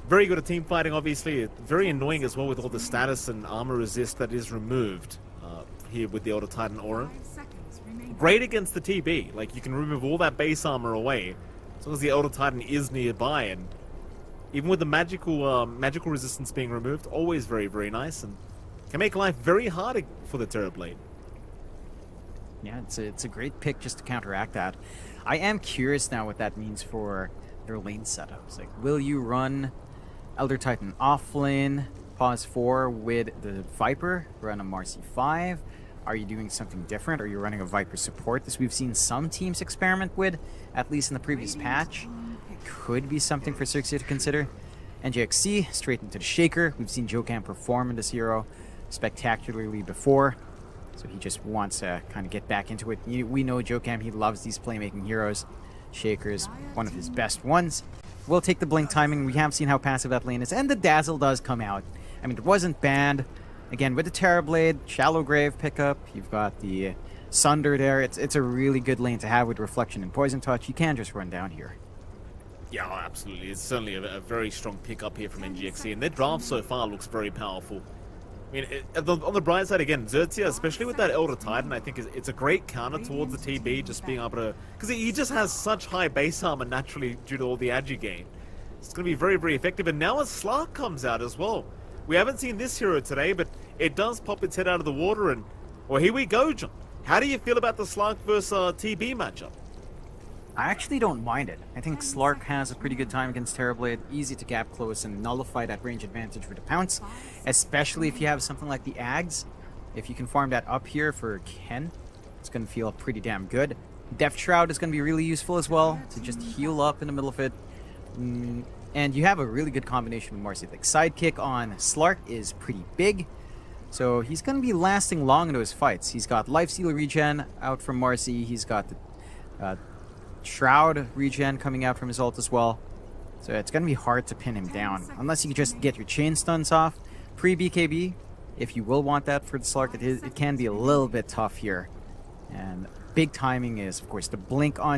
S3: Very good at team fighting, obviously. Very annoying as well with all the status and armor resist that is removed here with the Elder Titan aura. Great against the TB. Like, you can remove all that base armor away as long as the Elder Titan is nearby, and even with the magical resistance being removed, always very, very nice, and can make life very hard for the Terrorblade.
S4: Yeah, it's a great pick just to counteract that. I am curious now what that means for their lane setups. Like, will you run Elder Titan off lane, pause 4 with the Viper, run a Marcy 5? Are you doing something different? Are you running a Viper support? This we've seen some teams experiment with, at least in the previous patch. Could be something for XERXIA to consider. NGXC, straight into the Shaker. We've seen Jokam perform in this hero spectacularly before, so he just wants to kind of get back into it. We know Jokam, he loves these playmaking heroes. Shaker is one of his best ones. We'll take the blink timing. We have seen how passive that lane is, and the Dazzle does come out. I mean, it wasn't banned. Again, with the Terrorblade, Shallow Grave pickup, you've got the Sunder there. It's a really good lane to have with Reflection and Poison Touch. You can just run down here.
S3: Yeah, absolutely. It's certainly a very strong pickup here from NGXC, and their draft so far looks very powerful. I mean, on the bright side, again, XERXIA, especially with that Elder Titan, I think it's a great counter towards the TB, just being able to... Because he just has such high base armor naturally due to all the agi gain. It's going to be very, very effective. And now a Slark comes out as well. We haven't seen this hero today, but it does pop its head out of the water, and... Well, here we go, John. How do you feel about the Slark versus TB matchup?
S4: I actually don't mind it. I think Slark has a pretty good time against Terrorblade, easy to gap close and nullify that range advantage with the pounce, especially if you have something like the Ags. If you can farm that up here for Ken, it's going to feel pretty damn good. Death Shroud is going to be really useful as well, to just heal up in the middle of it. And you have a really good combination with Marcy. Like, Sidekick on Slark is pretty big, so he's going to be lasting long into his fights. He's got Lifesteal regen out from Marcy, he's got the... Shroud regen coming out from his ult as well. So it's going to be hard to pin him down. Unless you can just get your chain stuns off. Pre-BKB, if you will want that for the Slark, it can be a little bit tough here. And big timing is, of course, the blink on